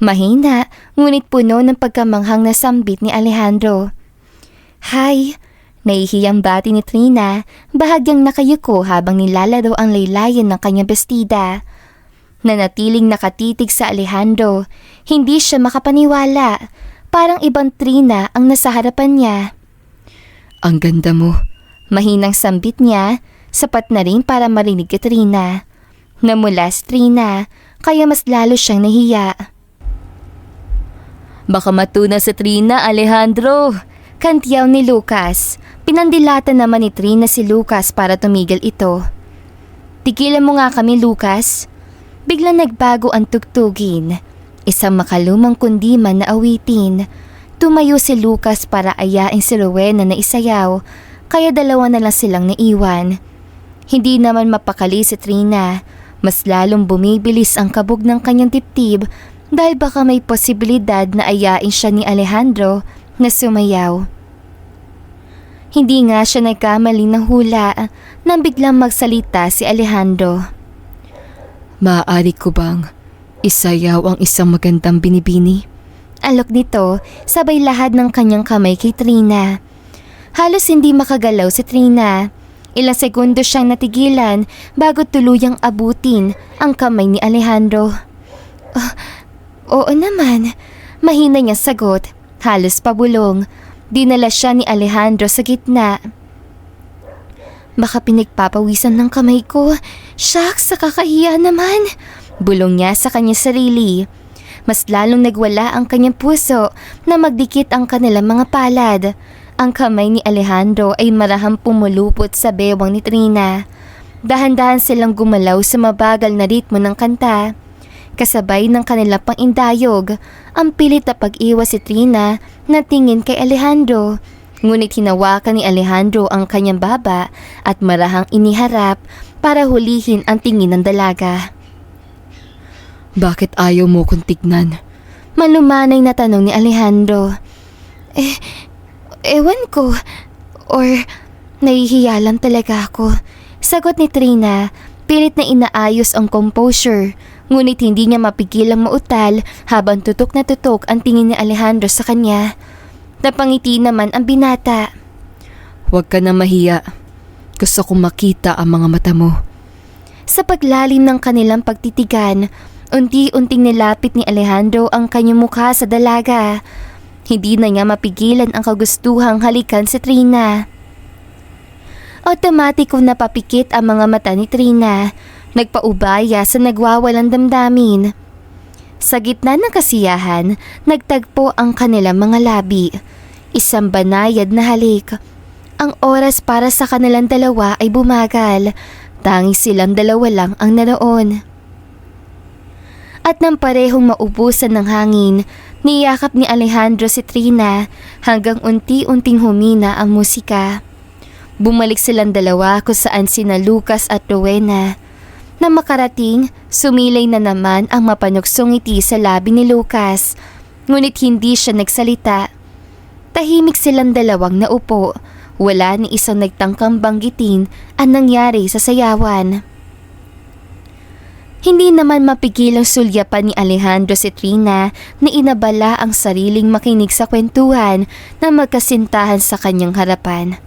[SPEAKER 1] Mahina, ngunit puno ng pagkamanghang na sambit ni Alejandro. Hi! Nahihiyang bati ni Trina, bahagyang nakayuko habang nilalaro ang laylayan ng kanyang bestida. Nanatiling nakatitig sa Alejandro, hindi siya makapaniwala. Parang ibang Trina ang nasa harapan niya.
[SPEAKER 2] ang ganda mo.
[SPEAKER 1] Mahinang sambit niya, sapat na rin para marinig kay Trina. Namula si Trina, kaya mas lalo siyang nahiya.
[SPEAKER 2] Baka matuna sa Trina, Alejandro.
[SPEAKER 1] Kantiyaw ni Lucas. Pinandilata naman ni Trina si Lucas para tumigil ito. Tigilan mo nga kami, Lucas. Biglang nagbago ang tugtugin. Isang makalumang kundiman na awitin. Tumayo si Lucas para ayain si Rowena na isayaw, kaya dalawa na lang silang naiwan. Hindi naman mapakali si Trina. Mas lalong bumibilis ang kabog ng kanyang dibdib dahil baka may posibilidad na ayain siya ni Alejandro na sumayaw. Hindi nga siya nagkamali ng hula nang biglang magsalita si Alejandro.
[SPEAKER 2] Maaari ko bang isayaw ang isang magandang binibini?
[SPEAKER 1] Alok nito, sabay lahad ng kanyang kamay kay Trina. Halos hindi makagalaw si Trina. Ilang segundo siyang natigilan bago tuluyang abutin ang kamay ni Alejandro. Oo naman, mahina niyang sagot, halos pabulong. Dinala siya ni Alejandro sa gitna. Baka pinagpapawisan ng kamay ko. Shucks, nakakahiya naman. Bulong niya sa kanyang sarili. Mas lalong nagwala ang kanyang puso na magdikit ang kanilang mga palad. Ang kamay ni Alejandro ay marahang pumulupot sa bewang ni Trina. Dahan-dahan silang gumalaw sa mabagal na ritmo ng kanta. Kasabay ng kanilang pangindayog, ang pilit na pag-iwas si Trina na tingin kay Alejandro. Ngunit hinawakan ni Alejandro ang kanyang baba at marahang iniharap para hulihin ang tingin ng dalaga.
[SPEAKER 2] Bakit ayaw mo kong tignan?
[SPEAKER 1] Malumanay na tanong ni Alejandro. Ewan ko. Or nahihiya lang talaga ako. Sagot ni Trina, pilit na inaayos ang composure. Ngunit hindi niya mapigilang mautal habang tutok na tutok ang tingin ni Alejandro sa kanya. Napangiti naman ang binata.
[SPEAKER 2] Huwag ka na mahiya. Gusto kong makita ang mga mata mo.
[SPEAKER 1] Sa paglalim ng kanilang pagtitigan, unti-unting nilapit ni Alejandro ang kanyang mukha sa dalaga. Hindi na niya mapigilan ang kagustuhang halikan si Trina. Otomatikong napapikit ang mga mata ni Trina. Nagpaubaya sa nagwawalang damdamin. Sa gitna ng kasiyahan, nagtagpo ang kanilang mga labi. Isang banayad na halik. Ang oras para sa kanilang dalawa ay bumagal. Tanging silang dalawa lang ang naroon. At nang parehong maubusan ng hangin, niyakap ni Alejandro si Trina hanggang unti-unting humina ang musika. Bumalik silang dalawa kung saan sina Lucas at Rowena. Na makarating, sumilay na naman ang mapanuksong ngiti sa labi ni Lucas, ngunit hindi siya nagsalita. Tahimik silang dalawang naupo, wala ni isang nagtangkang banggitin ang nangyari sa sayawan. Hindi naman mapigilang sulyapan ni Alejandro si Trina na inabala ang sariling makinig sa kwentuhan na magkasintahan sa kanyang harapan.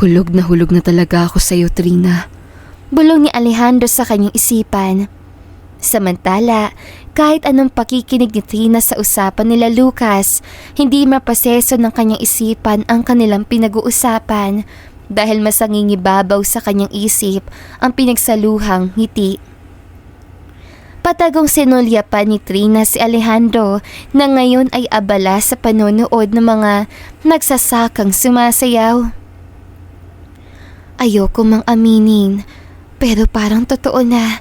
[SPEAKER 2] Hulog na talaga ako sa iyo, Trina.
[SPEAKER 1] Bulong ni Alejandro sa kanyang isipan. Samantala, kahit anong pakikinig ni Trina sa usapan nila Lucas, hindi mapaseso ng kanyang isipan ang kanilang pinag-uusapan dahil masangingibabaw sa kanyang isip ang pinagsaluhang ngiti. Patagong sinulya pa ni Trina si Alejandro na ngayon ay abala sa panonood ng mga nagsasakang sumasayaw. Ayoko mang aminin, pero parang totoo na.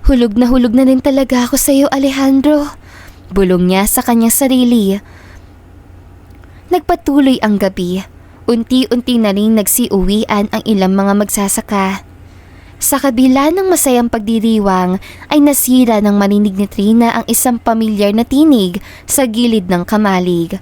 [SPEAKER 1] Hulog na rin talaga ako sa iyo, Alejandro. Bulong niya sa kanyang sarili. Nagpatuloy ang gabi. Unti-unti na rin nagsiuwian ang ilang mga magsasaka. Sa kabila ng masayang pagdiriwang ay nasira ng marinig ni Trina ang isang pamilyar na tinig sa gilid ng kamalig.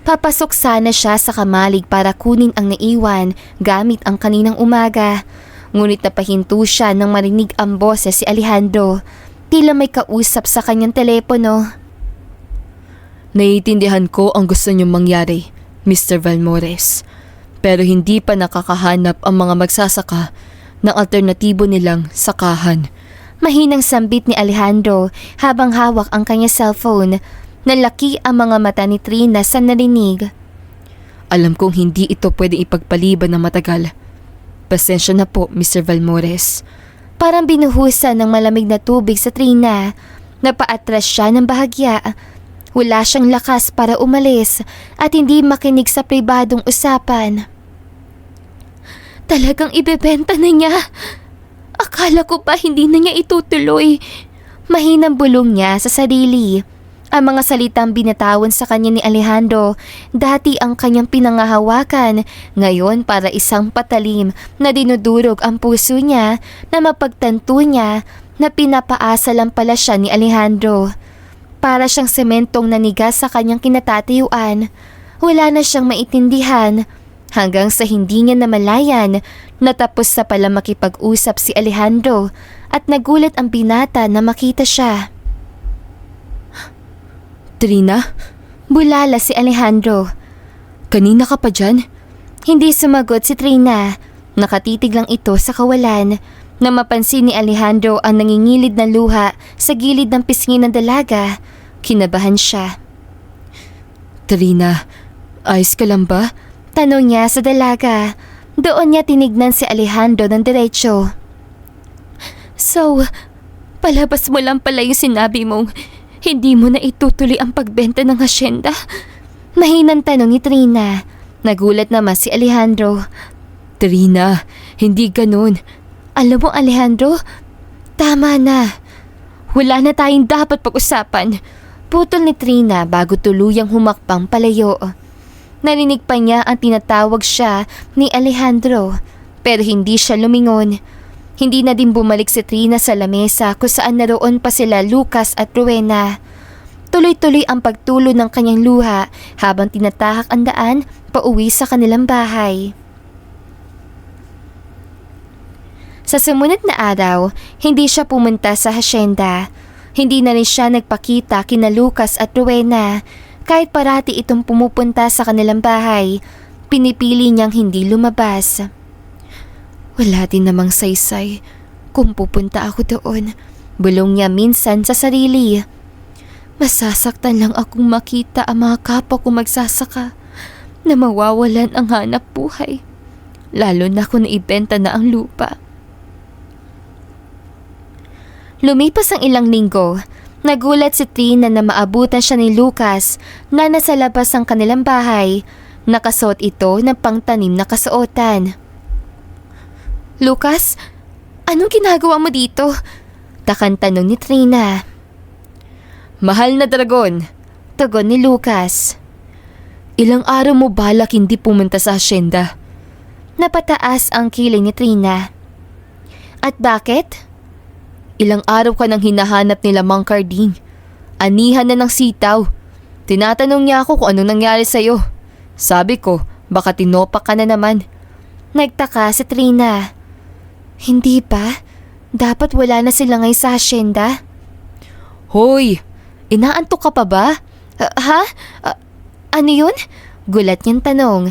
[SPEAKER 1] Papasok sana siya sa kamalig para kunin ang naiwan gamit ang kaninang umaga. Ngunit napahinto siya nang marinig ang boses si Alejandro. Tila may kausap sa kanyang telepono.
[SPEAKER 2] Naiintindihan ko ang gusto niyong mangyari, Mr. Valmores. Pero hindi pa nakakahanap ang mga magsasaka ng alternatibo nilang sakahan.
[SPEAKER 1] Mahinang sambit ni Alejandro habang hawak ang kanyang cellphone. Nalaki ang mga mata ni Trina sa narinig.
[SPEAKER 2] Alam kong hindi ito pwedeng ipagpaliban ng matagal. Pasensya na po, Mr. Valmores.
[SPEAKER 1] Parang binuhusan ng malamig na tubig sa Trina. Napaatras siya ng bahagya. Wala siyang lakas para umalis at hindi makinig sa pribadong usapan. Talagang ibebenta na niya. Akala ko pa hindi na niya itutuloy. Mahinang bulong niya sa sarili. Ang mga salitang binatawan sa kanya ni Alejandro, dati ang kanyang pinangahawakan, ngayon para isang patalim na dinudurog ang puso niya na mapagtanto niya na pinapaasa lang pala siya ni Alejandro. Para siyang sementong nanigas sa kanyang kinatatayuan. Wala na siyang maintindihan hanggang sa hindi niya namalayan natapos sa pala makipag-usap si Alejandro at nagulat ang binata na makita siya.
[SPEAKER 2] Trina?
[SPEAKER 1] Bulala si Alejandro.
[SPEAKER 2] Kanina ka pa dyan?
[SPEAKER 1] Hindi sumagot si Trina. Nakatitig lang ito sa kawalan. Na mapansin ni Alejandro ang nangingilid na luha sa gilid ng pisngi ng dalaga. Kinabahan siya.
[SPEAKER 2] Trina, ayos ka lang ba?
[SPEAKER 1] Tanong niya sa dalaga. Doon niya tinignan si Alejandro ng diretso. So, palabas mo lang pala yung sinabi mong hindi mo na itutuloy ang pagbenta ng hasyenda? Mahinang tanong ni Trina. Nagulat naman si Alejandro.
[SPEAKER 2] Trina, hindi ganun.
[SPEAKER 1] Alam mo Alejandro, tama na. Wala na tayong dapat pag-usapan. Putol ni Trina bago tuluyang humakbang palayo. Narinig pa niya ang tinatawag siya ni Alejandro, pero hindi siya lumingon. Hindi na din bumalik si Trina sa lamesa kung saan naroon pa sila Lucas at Rowena. Tuloy-tuloy ang pagtulo ng kanyang luha habang tinatahak ang daan pauwi sa kanilang bahay. Sa sumunod na araw, hindi siya pumunta sa hasyenda. Hindi na rin siya nagpakita kina Lucas at Rowena. Kahit parati itong pumupunta sa kanilang bahay, pinipili niyang hindi lumabas. Wala din namang saysay kung pupunta ako doon. Bulong niya minsan sa sarili. Masasaktan lang akong makita ang mga kapwa ko magsasaka na mawawalan ang hanap buhay. Lalo na kung naibenta na ang lupa. Lumipas ang ilang linggo. Nagulat si Trina na maabutan siya ni Lucas na nasa labas ng kanilang bahay. Nakasuot ito ng pangtanim na kasuotan. Lucas, anong ginagawa mo dito? Takang tanong ni Trina.
[SPEAKER 2] Mahal na dragon,
[SPEAKER 1] tugon ni Lucas.
[SPEAKER 2] Ilang araw mo balak hindi pumunta sa hasyenda?
[SPEAKER 1] Napataas ang kilay ni Trina. At bakit?
[SPEAKER 2] Ilang araw ka nang hinahanap nila Mang Carding. Anihan na ng sitaw. Tinatanong niya ako kung anong nangyari sa'yo. Sabi ko, baka tinopak ka na naman.
[SPEAKER 1] Nagtaka si Trina. Hindi pa? Dapat wala na sila ngayon sa hasyenda?
[SPEAKER 2] Hoy! Inaantok ka pa ba?
[SPEAKER 1] Ha? Ano yun? Gulat niyang tanong.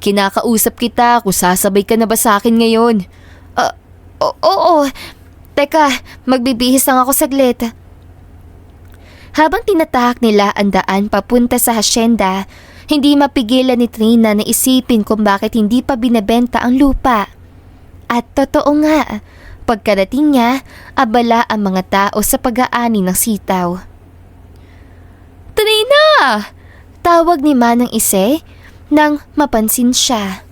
[SPEAKER 2] Kinakausap kita kung sasabay ka na ba sa akin ngayon.
[SPEAKER 1] Oo. Teka, magbibihis lang ako saglit. Habang tinatahak nila ang daan papunta sa hasyenda, hindi mapigilan ni Trina na isipin kung bakit hindi pa binebenta ang lupa. At totoo nga, pagkarating niya, abala ang mga tao sa pag-aani ng sitaw. Trina! Tawag ni Manang Ise nang mapansin siya.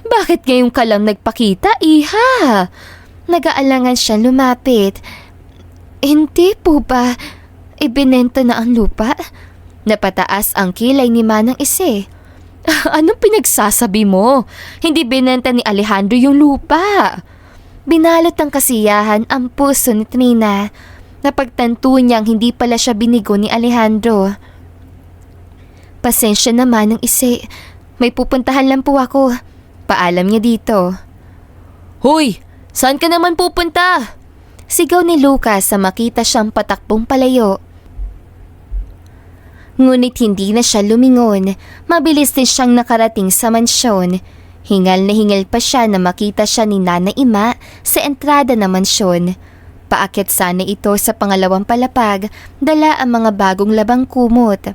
[SPEAKER 1] Bakit ngayon ka lang nagpakita, iha? Nag-aalangan siya lumapit. Hindi po ba ibinenta na ang lupa? Napataas ang kilay ni Manang Ise. Anong pinagsasabi mo? Hindi binenta ni Alejandro yung lupa. Binalot ng kasiyahan ang puso ni Trina. Napagtanto niyang hindi pala siya binigo ni Alejandro. Pasensya naman ng isi. May pupuntahan lang po ako. Paalam niya dito.
[SPEAKER 2] Hoy! Saan ka naman pupunta?
[SPEAKER 1] Sigaw ni Lucas sa makita siyang patakbong palayo. Ngunit hindi na siya lumingon. Mabilis din siyang nakarating sa mansyon. Hingal na hingal pa siya na makita siya ni Nana Ima sa entrada ng mansyon. Paakyat sana ito sa pangalawang palapag, dala ang mga bagong labang kumot.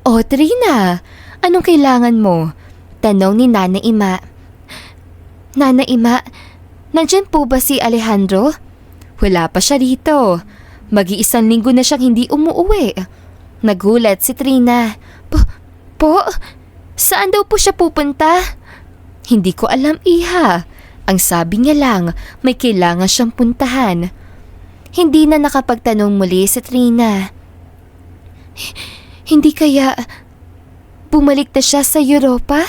[SPEAKER 1] "Oh, Trina, anong kailangan mo?" tanong ni Nana Ima. "Nana Ima, nandyan po ba si Alejandro?" "Wala pa siya rito. Mag-iisang linggo na siyang hindi umuuwi." Nagulat si Trina. Po? Saan daw po siya pupunta?" "Hindi ko alam, iha. Ang sabi niya lang, may kailangan siyang puntahan." Hindi na nakapagtanong muli si Trina. "Hindi kaya bumalik na siya sa Europa?"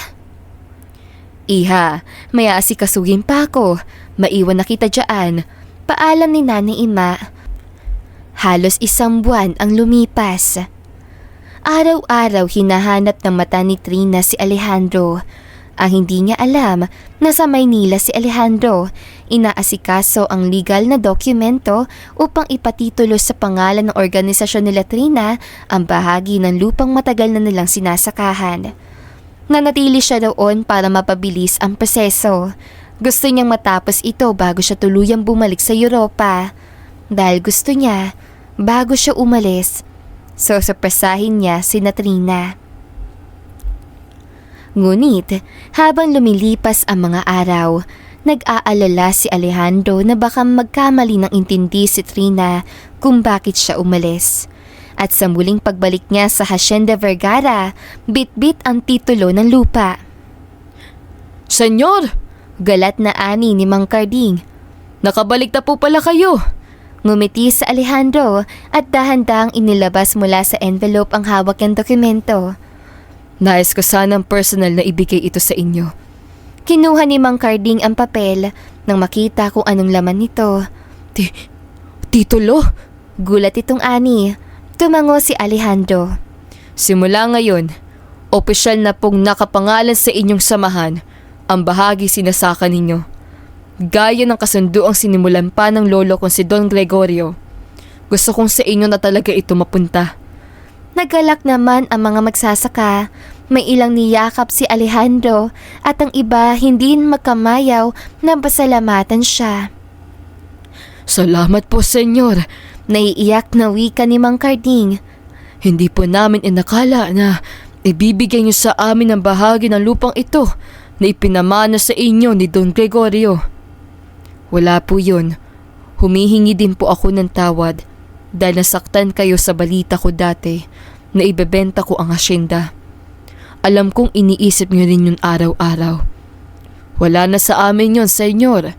[SPEAKER 1] "Iha, may aasikasuhin pa ako. Maiwan na kita dyan." Paalam ni Nanay Ima. Halos 1 buwan ang lumipas. Araw-araw hinahanap ng mata ni Trina si Alejandro. Ang hindi niya alam na sa Maynila si Alejandro, inaasikaso ang legal na dokumento upang ipatitulo sa pangalan ng organisasyon nila Trina ang bahagi ng lupang matagal na nilang sinasakahan. Nanatili siya doon para mapabilis ang proseso. Gusto niyang matapos ito bago siya tuluyang bumalik sa Europa. Dahil gusto niya, bago siya umalis, sorpresahin niya si Trina. Ngunit, habang lumilipas ang mga araw, nag-aalala si Alejandro na baka magkamali ng intindi si Trina kung bakit siya umalis. At sa muling pagbalik niya sa Hacienda Vergara, bit-bit ang titulo ng lupa.
[SPEAKER 2] "Senyor!"
[SPEAKER 1] Galat na ani ni Mang Carding.
[SPEAKER 2] "Nakabalik na po pala kayo."
[SPEAKER 1] Ngumiti sa Alejandro at dahan-dahang inilabas mula sa envelope ang hawak niyang dokumento.
[SPEAKER 2] "Nais ko sanang personal na ibigay ito sa inyo."
[SPEAKER 1] Kinuha ni Mang Carding ang papel nang makita kung anong laman nito.
[SPEAKER 2] Titulo?
[SPEAKER 1] Gulat itong ani. Tumango si Alejandro.
[SPEAKER 2] "Simula ngayon, opisyal na pong nakapangalan sa inyong samahan ang bahagi sinasaka ninyo. Gaya ng kasunduang sinimulan pa ng lolo kong si Don Gregorio. Gusto kong sa inyo na talaga ito mapunta."
[SPEAKER 1] Naggalak naman ang mga magsasaka. May ilang niyakap si Alejandro at ang iba hindi magkamayaw na pasalamatan siya.
[SPEAKER 2] "Salamat po, senyor."
[SPEAKER 1] Naiiyak na wika ni Mang Carding.
[SPEAKER 2] "Hindi po namin inakala na ibibigay niyo sa amin ang bahagi ng lupang ito na ipinamana sa inyo ni Don Gregorio." "Wala po yun. Humihingi din po ako ng tawad dahil nasaktan kayo sa balita ko dati na ibebenta ko ang asyenda. Alam kong iniisip niyo rin yun araw-araw. Wala na sa amin yun, senyor."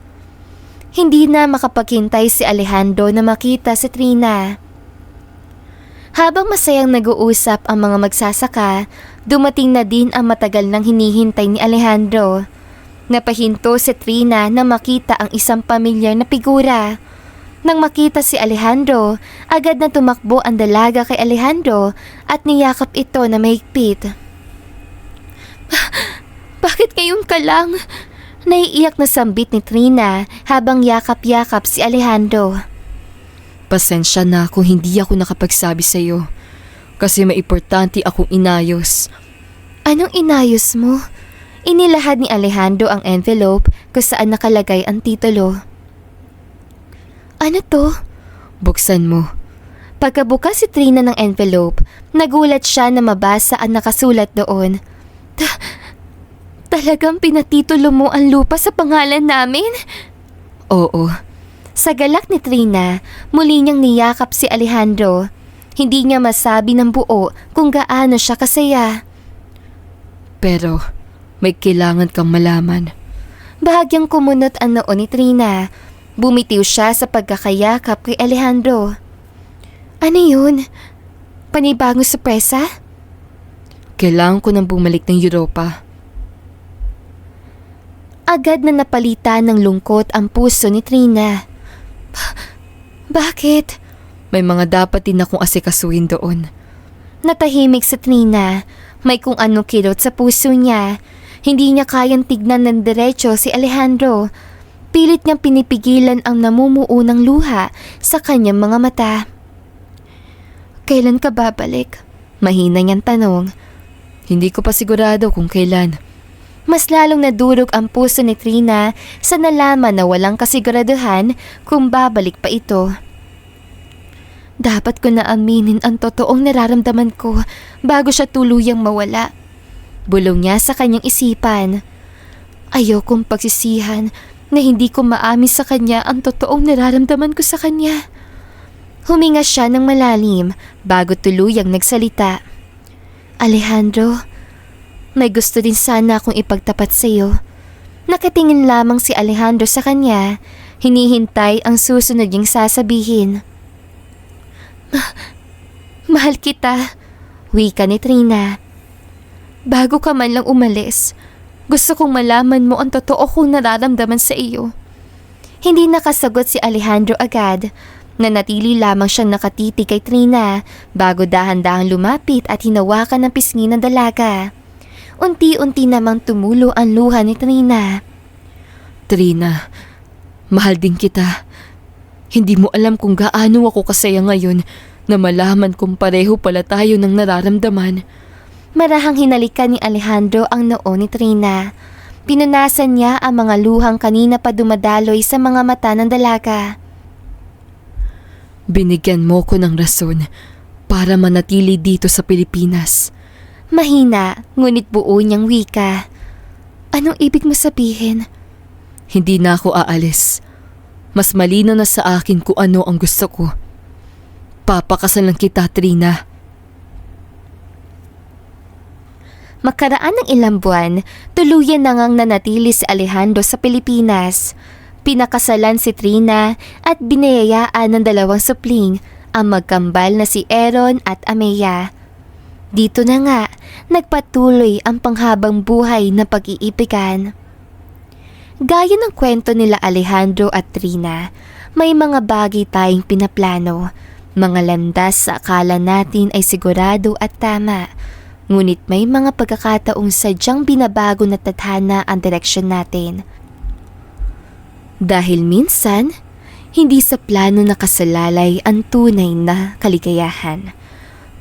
[SPEAKER 1] Hindi na makapaghintay si Alejandro na makita si Trina. Habang masayang nag-uusap ang mga magsasaka, dumating na din ang matagal nang hinihintay ni Alejandro. Napahinto si Trina na makita ang isang pamilyar na figura. Nang makita si Alejandro, agad na tumakbo ang dalaga kay Alejandro at niyakap ito na mahigpit. "Bakit ngayon ka lang?" Naiiyak na sambit ni Trina habang yakap-yakap si Alejandro.
[SPEAKER 2] "Pasensya na kung hindi ako nakapagsabi sa iyo kasi may importante akong inayos."
[SPEAKER 1] "Anong inayos mo?" Inilahad ni Alejandro ang envelope kung saan nakalagay ang titulo. "Ano to?"
[SPEAKER 2] "Buksan mo."
[SPEAKER 1] Pagkabukas si Trina ng envelope, nagulat siya na mabasa ang nakasulat doon. Talagang pinatitulo mo ang lupa sa pangalan namin?"
[SPEAKER 2] "Oo."
[SPEAKER 1] Sa galak ni Trina, muli niyang niyakap si Alejandro. Hindi niya masabi ng buo kung gaano siya kasaya.
[SPEAKER 2] "Pero may kailangan kang malaman."
[SPEAKER 1] Bahagyang kumunot ang noo ni Trina. Bumitiw siya sa pagkakayakap kay Alejandro. "Ano yun? Panibagong sorpresa?"
[SPEAKER 2] "Kailangan ko nang bumalik ng Europa."
[SPEAKER 1] Agad na napalitan ng lungkot ang puso ni Trina. Bakit?
[SPEAKER 2] May mga dapat din akong asikasuhin doon.
[SPEAKER 1] Natahimik si Trina. May kung ano kilot sa puso niya. Hindi niya kayang tignan ng diretso si Alejandro. Pilit niyang pinipigilan ang namumuo ng luha sa kanyang mga mata. Kailan ka babalik? Mahina niyang tanong.
[SPEAKER 2] Hindi ko pa sigurado kung kailan.
[SPEAKER 1] Mas lalong nadurog ang puso ni Trina sa nalaman na walang kasiguraduhan kung babalik pa ito. Dapat ko na aminin ang totoong nararamdaman ko bago siya tuluyang mawala. Bulong niya sa kanyang isipan. Ayokong pagsisihan na hindi ko maamin sa kanya ang totoong nararamdaman ko sa kanya. Huminga siya ng malalim bago tuluyang nagsalita. Alejandro, may gusto din sana akong ipagtapat sa iyo. Nakatingin lamang si Alejandro sa kanya, hinihintay ang susunod niyang sasabihin. Mahal kita, wika ni Trina. Bago ka man lang umalis, gusto kong malaman mo ang totoo kong nararamdaman sa iyo. Hindi nakasagot si Alejandro agad. Nanatili lamang siyang nakatitig kay Trina bago dahan-dahang lumapit at hinawakan ng pisngi ng dalaga. Unti-unti namang tumulo ang luha ni Trina.
[SPEAKER 2] Trina, mahal din kita. Hindi mo alam kung gaano ako kasaya ngayon na malaman kung pareho pala tayo ng nararamdaman.
[SPEAKER 1] Marahang hinalikan ni Alejandro ang noo ni Trina. Pinunasan niya ang mga luhang kanina pa dumadaloy sa mga mata ng dalaga.
[SPEAKER 2] Binigyan mo ko ng rason para manatili dito sa Pilipinas.
[SPEAKER 1] Mahina, ngunit buo niyang wika. Anong ibig mo sabihin?
[SPEAKER 2] Hindi na ako aalis. Mas malino na sa akin kung ano ang gusto ko. Papakasalan kita, Trina.
[SPEAKER 1] Makaraan ng ilang buwan, tuluyan na ngang nanatili si Alejandro sa Pilipinas. Pinakasalan si Trina at binayayaan ng dalawang supling, ang magkambal na si Aaron at Amaya. Dito na nga, nagpatuloy ang panghabang buhay na pag-iibigan. Gaya ng kwento nila Alejandro at Trina, may mga bagay tayong pinaplano, mga landas sa akala natin ay sigurado at tama, ngunit may mga pagkakataong sadyang binabago na tadhana ang direksyon natin. Dahil minsan, hindi sa plano nakasalalay ang tunay na kaligayahan,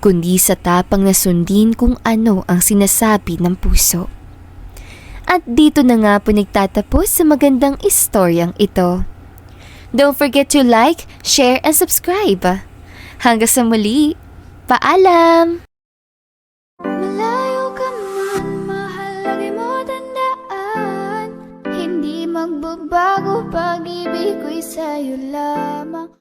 [SPEAKER 1] kundi sa tapang na sundin kung ano ang sinasabi ng puso. At dito na nga po nagtatapos sa magandang istoryang ito. Don't forget to like, share, and subscribe. Hanggang sa muli, paalam!
[SPEAKER 3] Malayo ka man, mahal, lagi mo tandaan. Hindi magbabago, pag-ibig ko'y sa'yo lamang.